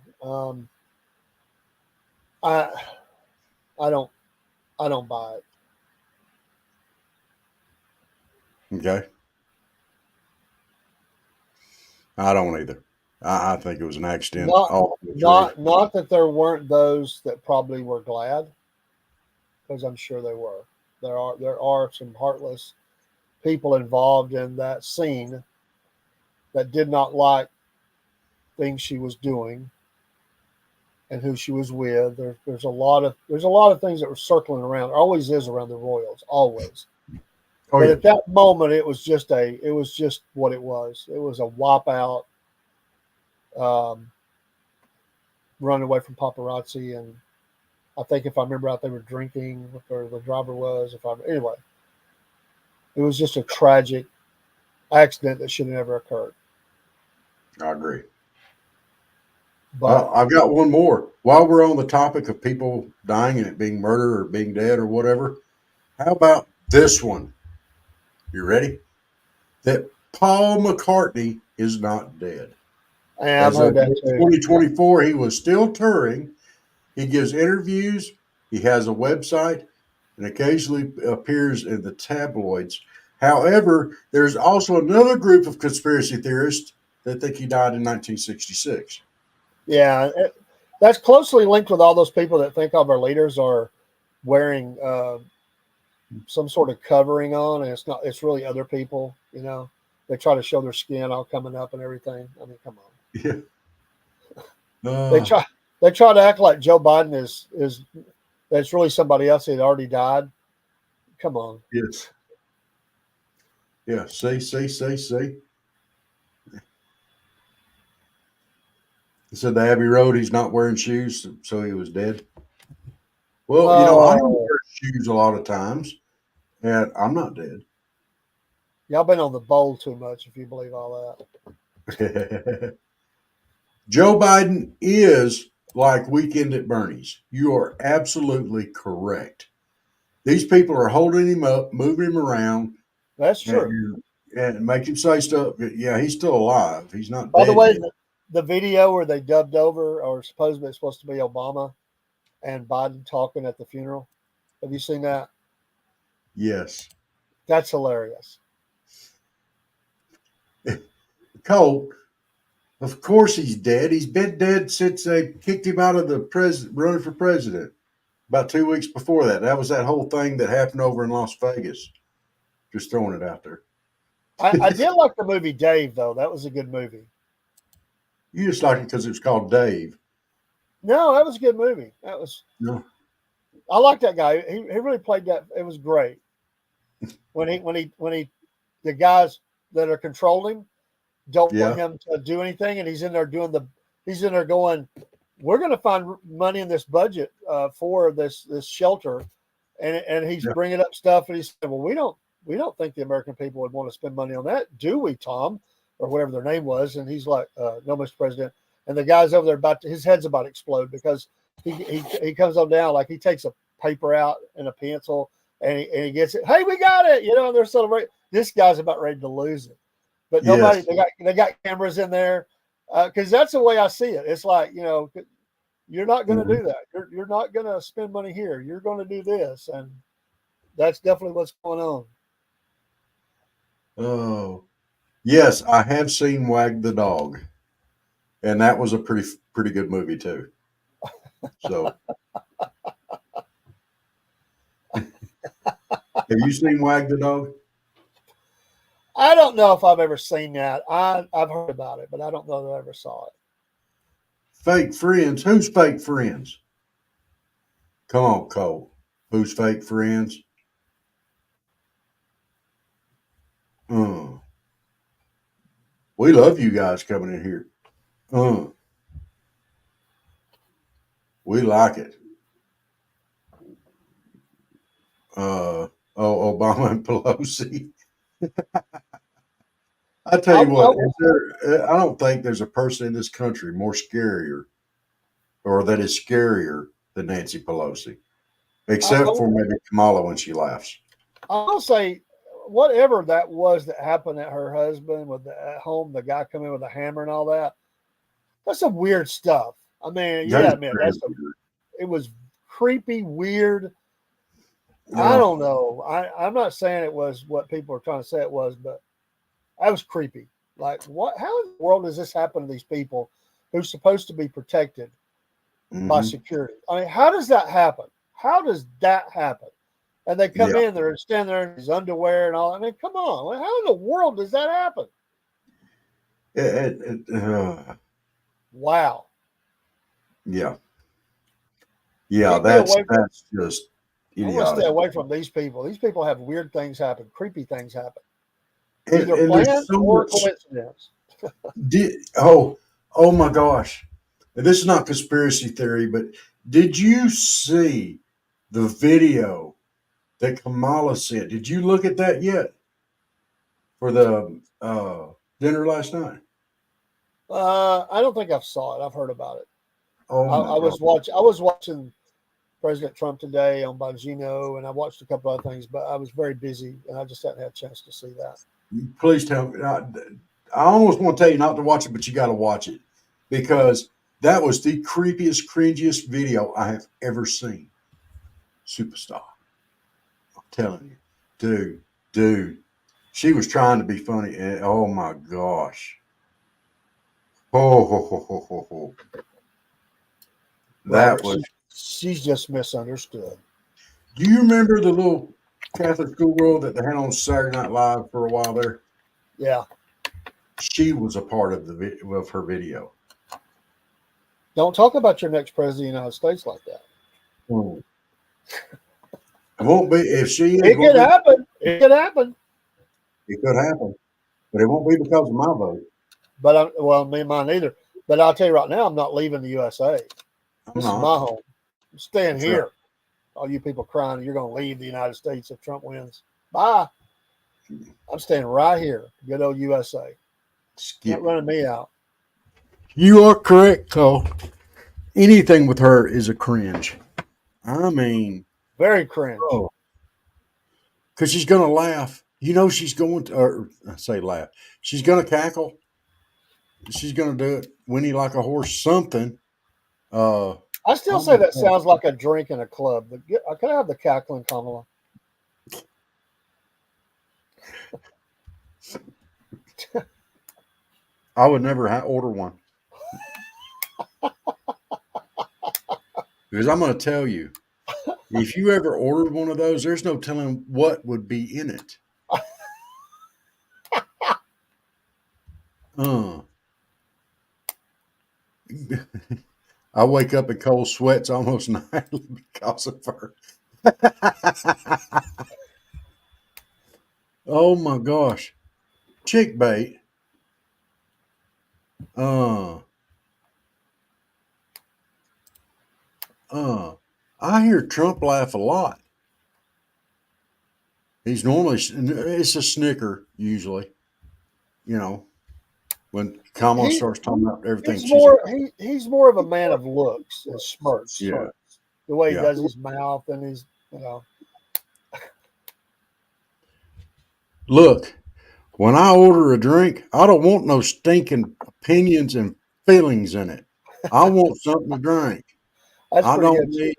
I don't buy it. Okay. I don't either. I think it was an accident. Not that there weren't those that probably were glad, because I'm sure they were. There are some heartless people involved in that scene that did not like things she was doing and who she was with. There's a lot of things that were circling around. There always is around the royals, always. But at that moment, it was just what it was. It was a wipe out, running away from paparazzi, and I think if I remember right, they were drinking, or the driver was. Anyway, it was just a tragic accident that should have never occurred. I agree. But I've got one more. While we're on the topic of people dying and it being murder or being dead or whatever, how about this one? You ready? That Paul McCartney is not dead. I've heard that too. 2024, he was still touring. He gives interviews. He has a website and occasionally appears in the tabloids. However, there's also another group of conspiracy theorists that think he died in 1966. Yeah, that's closely linked with all those people that think all of our leaders are wearing some sort of covering on, and it's not. It's really other people. They try to show their skin all coming up and everything. I mean, come on. Yeah. They try to act like Joe Biden is that's really somebody else that had already died. Come on. Yes. Yeah. See. He said the Abbey Road, he's not wearing shoes, so he was dead. Well, I don't wear shoes a lot of times, and I'm not dead. Y'all been on the bowl too much, if you believe all that. Joe Biden is like Weekend at Bernie's. You are absolutely correct. These people are holding him up, moving him around. That's true. And make him say stuff. Yeah, he's still alive. He's not By dead. the way, the video where they dubbed over, or supposedly it's supposed to be Obama and Biden talking at the funeral. Have you seen that? Yes. That's hilarious. Colt, of course he's dead. He's been dead since they kicked him out of the running for president. About 2 weeks before that. That was that whole thing that happened over in Las Vegas. Just throwing it out there. I did like the movie Dave, though. That was a good movie. You just like it because it was called Dave. No, that was a good movie. No. I like that guy. He really played that. It was great. when the guys that are controlling him don't want Yeah. him to do anything, and he's in there going, we're going to find money in this budget for this shelter, and he's Yeah. bringing up stuff, and he said, well, we don't think the American people would want to spend money on that, do we, Tom, or whatever their name was? And he's like, no, Mr. President. And the guy's over there his head's about to explode because he comes on down, like he takes a paper out and a pencil, and he gets it. Hey, we got it, and they're celebrating. This guy's about ready to lose it, but nobody. Yes. They got cameras in there because that's the way I see it. It's like, you're not going to do that. You're not going to spend money here. You're going to do this, and that's definitely what's going on. Oh, yes, I have seen Wag the Dog, and that was a pretty good movie too. So, have you seen Wag the Dog? I don't know if I've ever seen that. I've heard about it, but I don't know that I ever saw it. Fake friends. Who's fake friends? Come on, Cole. Who's fake friends? We love you guys coming in here. We like it. Obama and Pelosi. I tell you what, I don't think there's a person in this country more scarier or that is scarier than Nancy Pelosi, except for maybe Kamala when she laughs. I'll say, whatever that was that happened at her husband at home, the guy coming in with a hammer and all that, that's some weird stuff. I mean, it was creepy, weird. I don't know. I'm not saying it was what people are trying to say it was, but that was creepy. Like, what? How in the world does this happen to these people who's supposed to be protected by security? I mean, how does that happen? How does that happen? And they come in, they're standing there in his underwear and all. I mean, come on. How in the world does that happen? Wow. Yeah. Yeah, that's just idiotic. I want to stay away from these people. These people have weird things happen, creepy things happen. Either planned or coincidence. Oh my gosh. This is not conspiracy theory, but did you see the video that Kamala sent? Did you look at that yet for the dinner last night? I don't think I've saw it. I've heard about it. I was watching President Trump today on Bongino, and I watched a couple other things, but I was very busy, and I just hadn't had a chance to see that. Please tell me. I almost want to tell you not to watch it, but you got to watch it because that was the creepiest, cringiest video I have ever seen. Superstar. I'm telling you. Dude. She was trying to be funny, and oh my gosh. Oh. That was. She's just misunderstood. Do you remember the little Catholic schoolgirl that they had on Saturday Night Live for a while there? Yeah. She was a part of her video. Don't talk about your next president of the United States like that. It won't be if she is. It could happen. It could happen. It could happen, but it won't be because of my vote. But me and mine either. But I'll tell you right now, I'm not leaving the USA. This is my home. I'm staying here. Right. All you people crying, you're going to leave the United States if Trump wins. Bye. I'm staying right here. Good old USA. Not running me out. You are correct, Cole. Anything with her is a cringe. I mean, very cringe. Because she's going to laugh. She's going to, or I say laugh. She's going to cackle. She's going to do it. Whinny like a horse, something. I still say that sounds like a drink in a club. Can I have the cackling Kamala? I would never order one. Because I'm going to tell you, if you ever ordered one of those, there's no telling what would be in it. I wake up in cold sweats almost nightly because of her. gosh. Chick bait. I hear Trump laugh a lot. He's normally, it's a snicker usually, you know, when Kamala starts talking about everything she's about. He's more of a man of looks and smirks. Yeah. The way he Yeah. does his mouth and his, Look, when I order a drink, I don't want no stinking opinions and feelings in it. I want something to drink. That's I pretty don't good. need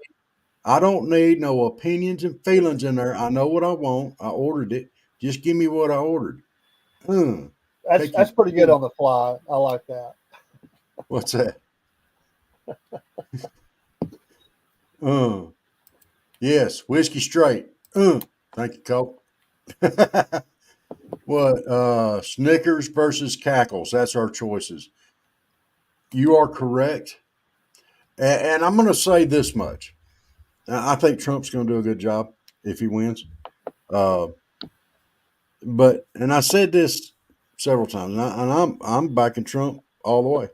I don't need no opinions and feelings in there. I know what I want. I ordered it. Just give me what I ordered. That's pretty good on the fly. I like that. What's that? Yes, whiskey straight. Thank you, Coke. What? Snickers versus Cackles. That's our choices. You are correct. And I'm going to say this much. I think Trump's going to do a good job if he wins. And I said this several times, and I'm backing Trump all the way.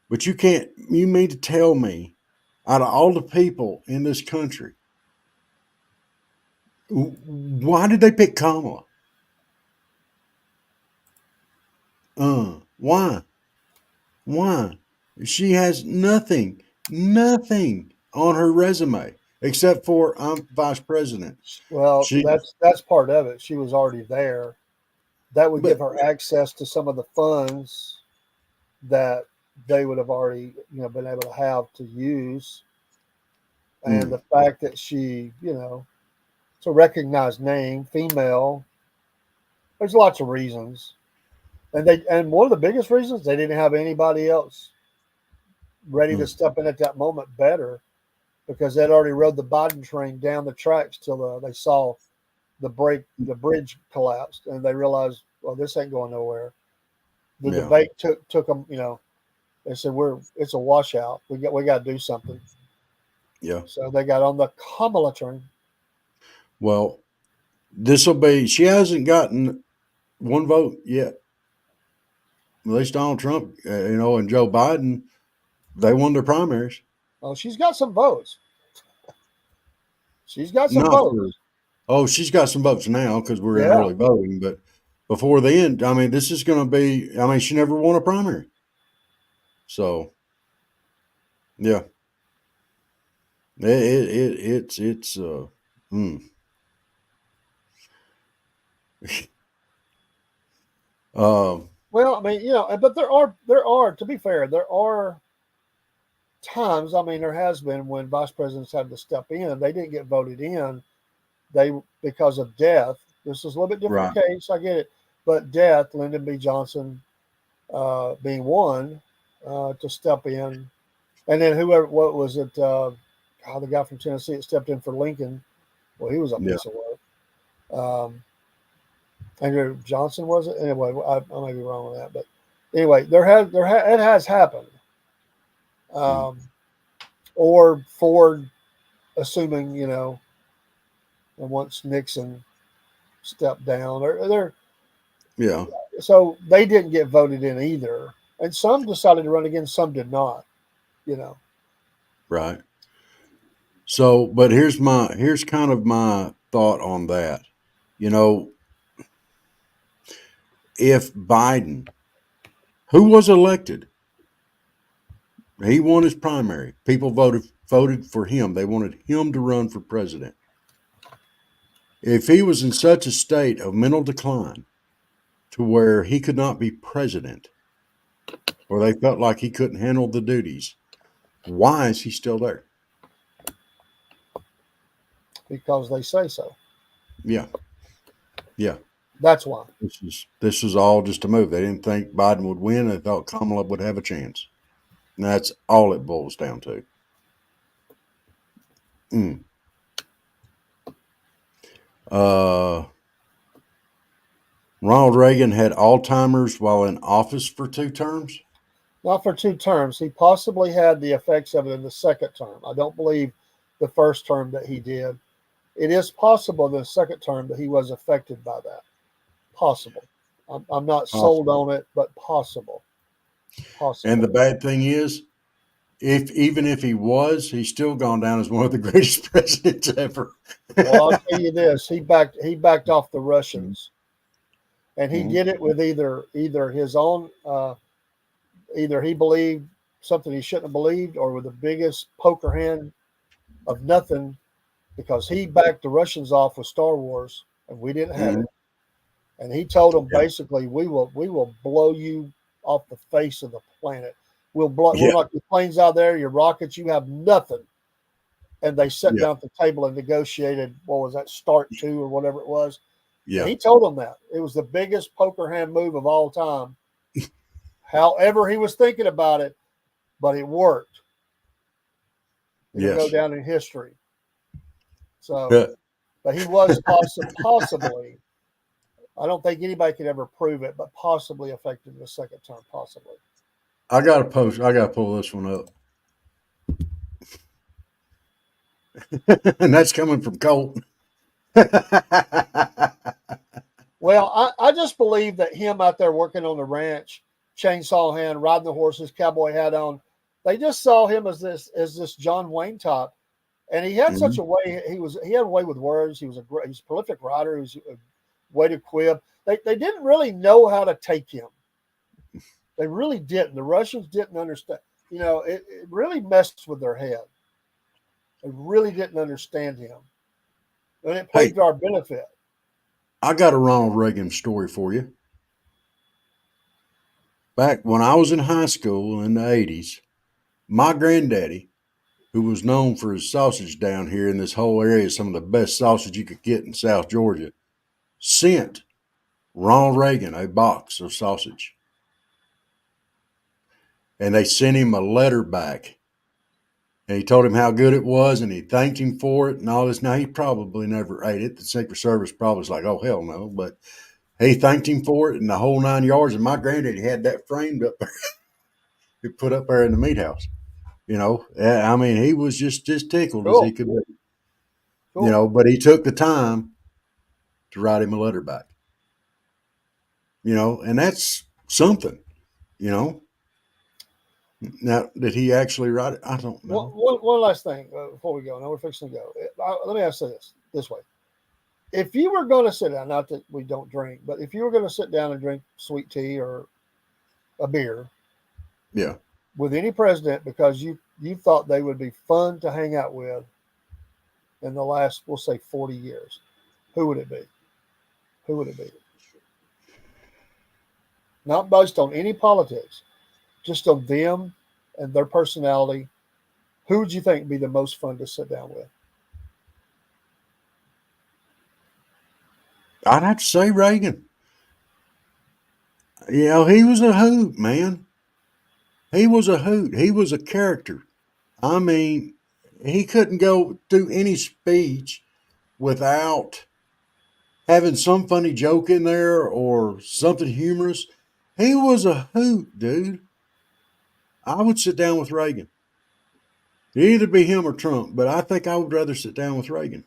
But you can't. You mean to tell me, out of all the people in this country, why did they pick Kamala? Why? Why? She has nothing on her resume except for I'm vice president. Well, that's part of it. She was already there. That would give her access to some of the funds that they would have already, been able to have to use. And the fact that she, it's a recognized name, female. There's lots of reasons. And one of the biggest reasons, they didn't have anybody else ready to step in at that moment better, because they'd already rode the Biden train down the tracks till they saw the bridge collapsed, and they realized, well, this ain't going nowhere. The debate took them, they said, it's a washout. We got to do something. Yeah. So they got on the Kamala train. Well, she hasn't gotten one vote yet. At least Donald Trump, and Joe Biden, they won their primaries. Oh, she's got some votes. She's got some votes. She's got some votes now because we're in early voting. But before the end, this is going to be. She never won a primary. So, yeah, it's Well, but there are, to be fair, there are times, there has been when vice presidents had to step in. They didn't get voted in. Because of death. This is a little bit different case. I get it. But death, Lyndon B. Johnson being one to step in. And then what was it? The guy from Tennessee that stepped in for Lincoln. Well, he was a piece of work. Andrew Johnson, was it? Anyway, I may be wrong on that, but anyway, it has happened. Or Ford assuming, and once Nixon stepped down, so they didn't get voted in either, and some decided to run again, some did not. Right. So, but here's kind of my thought on that. If Biden, who was elected, he won his primary. People voted for him. They wanted him to run for president. If he was in such a state of mental decline to where he could not be president, or they felt like he couldn't handle the duties, why is he still there? Because they say so. Yeah. That's why. This was all just a move. They didn't think Biden would win. They thought Kamala would have a chance. And that's all it boils down to. Ronald Reagan had Alzheimer's while in office for 2 terms? Not for 2 terms. He possibly had the effects of it in the second term. I don't believe the first term that he did. It is possible the second term that he was affected by that. Possible. I'm not sold on it, but possible. And the bad thing is, even if he was, he's still gone down as one of the greatest presidents ever. Well, I'll tell you this: he backed off the Russians, and he did it with either his own, either he believed something he shouldn't have believed, or with the biggest poker hand of nothing, because he backed the Russians off with Star Wars, and we didn't have it. And he told them basically, we will blow you off the face of the planet. We'll knock your planes out there, your rockets, you have nothing. And they sat down at the table and negotiated, what was that, Start 2 or whatever it was. Yeah. And he told them that. It was the biggest poker hand move of all time. However, he was thinking about it, but it worked. It'll go down in history. So, but he was possibly, I don't think anybody could ever prove it, but possibly affected the second term, possibly. I got to pull this one up. And that's coming from Colt. Well, I just believe that him out there working on the ranch, chainsaw hand, riding the horses, cowboy hat on, they just saw him as this John Wayne type, and he had such a way. He had a way with words. He was a prolific writer. He was a way to quib. They didn't really know how to take him. They really didn't. The Russians didn't understand. You know, it really messed with their head. They really didn't understand him. And it played to our benefit. I got a Ronald Reagan story for you. Back when I was in high school in the 80s, my granddaddy, who was known for his sausage down here in this whole area, some of the best sausage you could get in South Georgia, sent Ronald Reagan a box of sausage. And they sent him a letter back. And he told him how good it was, and he thanked him for it and all this. Now, he probably never ate it. The Secret Service probably was like, oh, hell no. But he thanked him for it in the whole 9 yards. And my granddaddy had that framed up there. He put up there in the meat house. You know, I mean, he was just as tickled as he could be. You know, but he took the time to write him a letter back. You know, and that's something, you know. Now, did he actually write it? I don't know. One last thing before we go. Now we're fixing to go. Let me ask you this way. If you were going to sit down, not that we don't drink, but if you were going to sit down and drink sweet tea or a beer with any president because you thought they would be fun to hang out with in the last, we'll say, 40 years, who would it be? Who would it be? Not based on any politics. Just on them and their personality, who would you think would be the most fun to sit down with? I'd have to say Reagan. You know, he was a hoot, man. He was a hoot. He was a character. I mean, he couldn't go through any speech without having some funny joke in there or something humorous. He was a hoot, dude. I would sit down with Reagan. It'd either be him or Trump, but I think I would rather sit down with Reagan.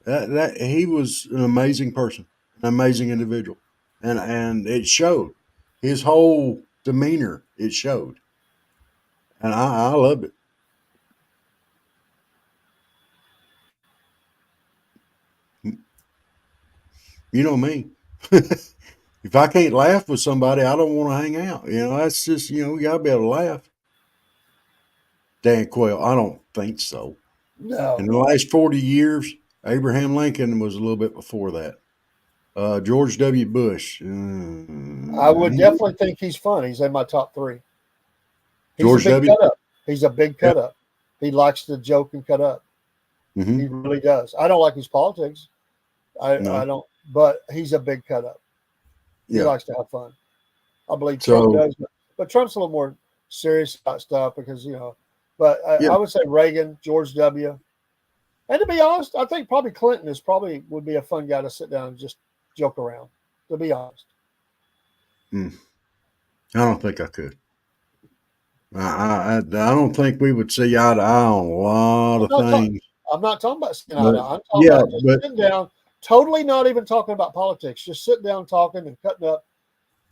That he was an amazing person, an amazing individual, and it showed. His whole demeanor, it showed, and I loved it. You know me. If I can't laugh with somebody, I don't want to hang out. You know, that's just, you know, we got to be able to laugh. Dan Quayle, I don't think so. No. In the last 40 years, Abraham Lincoln was a little bit before that. George W. Bush. I would definitely think he's fun. He's in my top 3. George W. Cut up. He's a big cut up. He likes to joke and cut up. Mm-hmm. He really does. I don't like his politics. I don't, but he's a big cut up. He likes to have fun. I believe Trump does, but Trump's a little more serious about stuff because, you know, but I would say Reagan, George W. And to be honest, I think probably Clinton would be a fun guy to sit down and just joke around, to be honest. I don't think I could. I don't think we would see eye to eye on a lot of things. I'm not talking about sitting eye to eye. I'm talking about just sitting down, totally not even talking about politics, just sitting down talking and cutting up.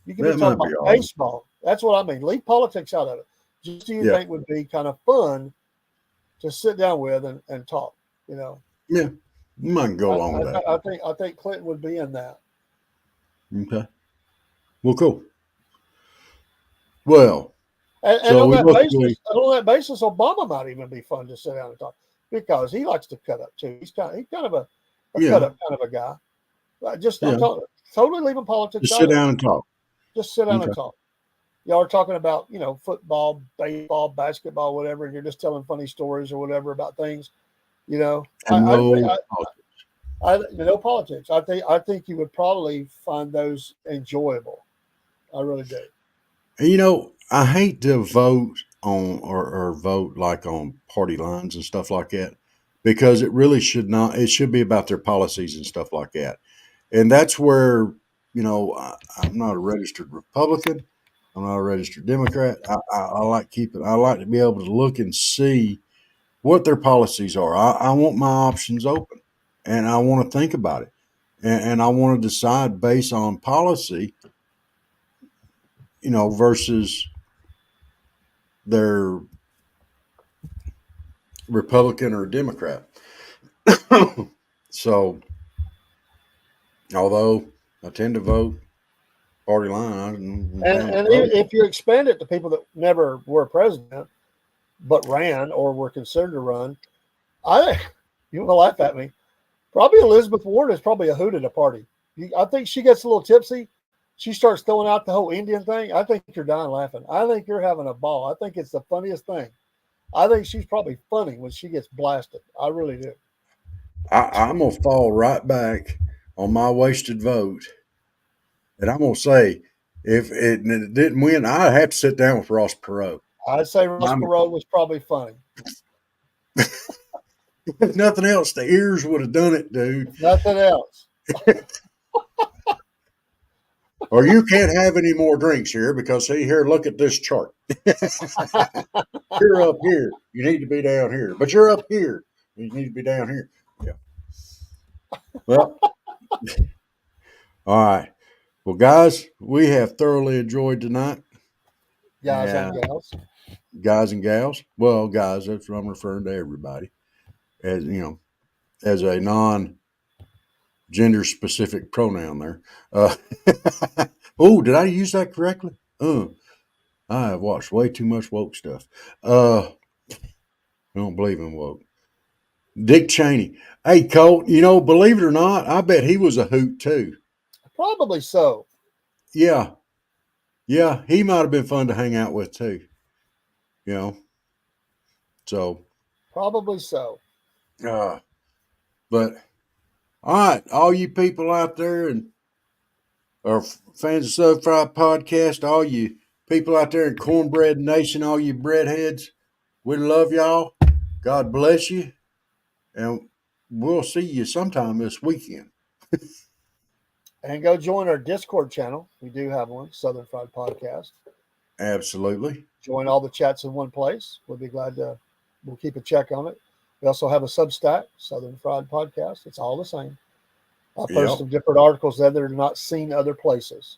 You can be talking about baseball. That's what I mean. Leave politics out of it. Just do you think would be kind of fun to sit down with and talk, you know? Yeah. You might go along with that. I think Clinton would be in that. Okay. Well, cool. Well, and on that basis, Obama might even be fun to sit down and talk because he likes to cut up too. He's kind of a cut up kind of a guy. I'm totally leaving politics. Just sit down and talk. Just sit down and talk. Y'all are talking about, you know, football, baseball, basketball, whatever, and you're just telling funny stories or whatever about things, you know. No politics. I think you would probably find those enjoyable. I really do. And, you know, I hate to vote on or vote like on party lines and stuff like that because it really should not. It should be about their policies and stuff like that. And that's where, you know, I'm not a registered Republican. I'm not a registered Democrat. I like to be able to look and see what their policies are. I want my options open, and I want to think about it, and I want to decide based on policy, you know, versus their Republican or Democrat. So, although I tend to vote party line, and if you expand it to people that never were president but ran or were considered to run, you want to laugh at me. Probably Elizabeth Warren is probably a hoot at a party. I think she gets a little tipsy. She starts throwing out the whole Indian thing. I think you're dying laughing. I think you're having a ball. I think it's the funniest thing. I think she's probably funny when she gets blasted. I really do. I'm going to fall right back on my wasted vote. And I'm going to say, if it didn't win, I'd have to sit down with Ross Perot. I'd say Ross Perot was probably funny. If nothing else, the ears would have done it, dude. Nothing else. Or you can't have any more drinks here because, see, here, look at this chart. You're up here. You need to be down here. But you're up here. You need to be down here. Yeah. Well, all right. Well, guys, we have thoroughly enjoyed tonight. Guys and gals. Guys and gals. Well, guys, that's what I'm referring to everybody. As, you know, as a non-gender specific pronoun there. Oh, did I use that correctly? I have watched way too much woke stuff. I don't believe in woke. Dick Cheney. Hey, Colt, you know, believe it or not, I bet he was a hoot too. Probably so. Yeah. Yeah, he might have been fun to hang out with too. You know. So. Probably so. But all right, all you people out there and or fans of Southern Fried Podcast, all you people out there in Cornbread Nation, all you breadheads, we love y'all. God bless you. And we'll see you sometime this weekend. And go join our Discord channel. We do have one, Southern Fried Podcast. Absolutely. Join all the chats in one place. We'll be glad to, we'll keep a check on it. We also have a Substack, Southern Fried Podcast. It's all the same. I post some different articles that are not seen other places.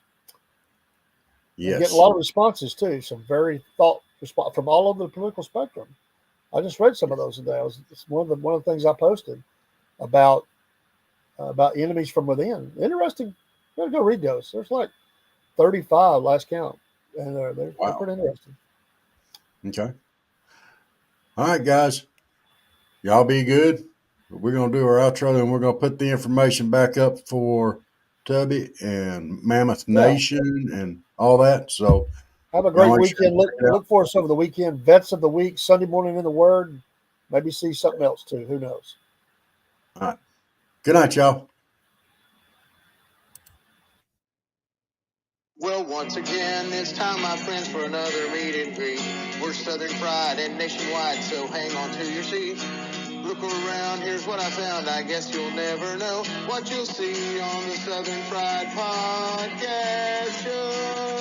Yes. Get a lot of responses too. Some very thought response from all over the political spectrum. I just read some of those today. It's one of the things I posted about enemies from within. Interesting. You gotta go read those. There's like 35 last count, and they're pretty interesting. Okay. All right, guys. Y'all be good. We're going to do our outro, and we're going to put the information back up for Tubby and Mammoth Nation and all that. So have a great weekend. Look for us over the weekend. Vets of the Week, Sunday morning in the Word. Maybe see something else too. Who knows? All right. Good night, y'all. Well, once again, it's time, my friends, for another meet and greet. We're Southern Fried and nationwide, so hang on to your seat. Look around, here's what I found. I guess you'll never know what you'll see on the Southern Fried Podcast Show.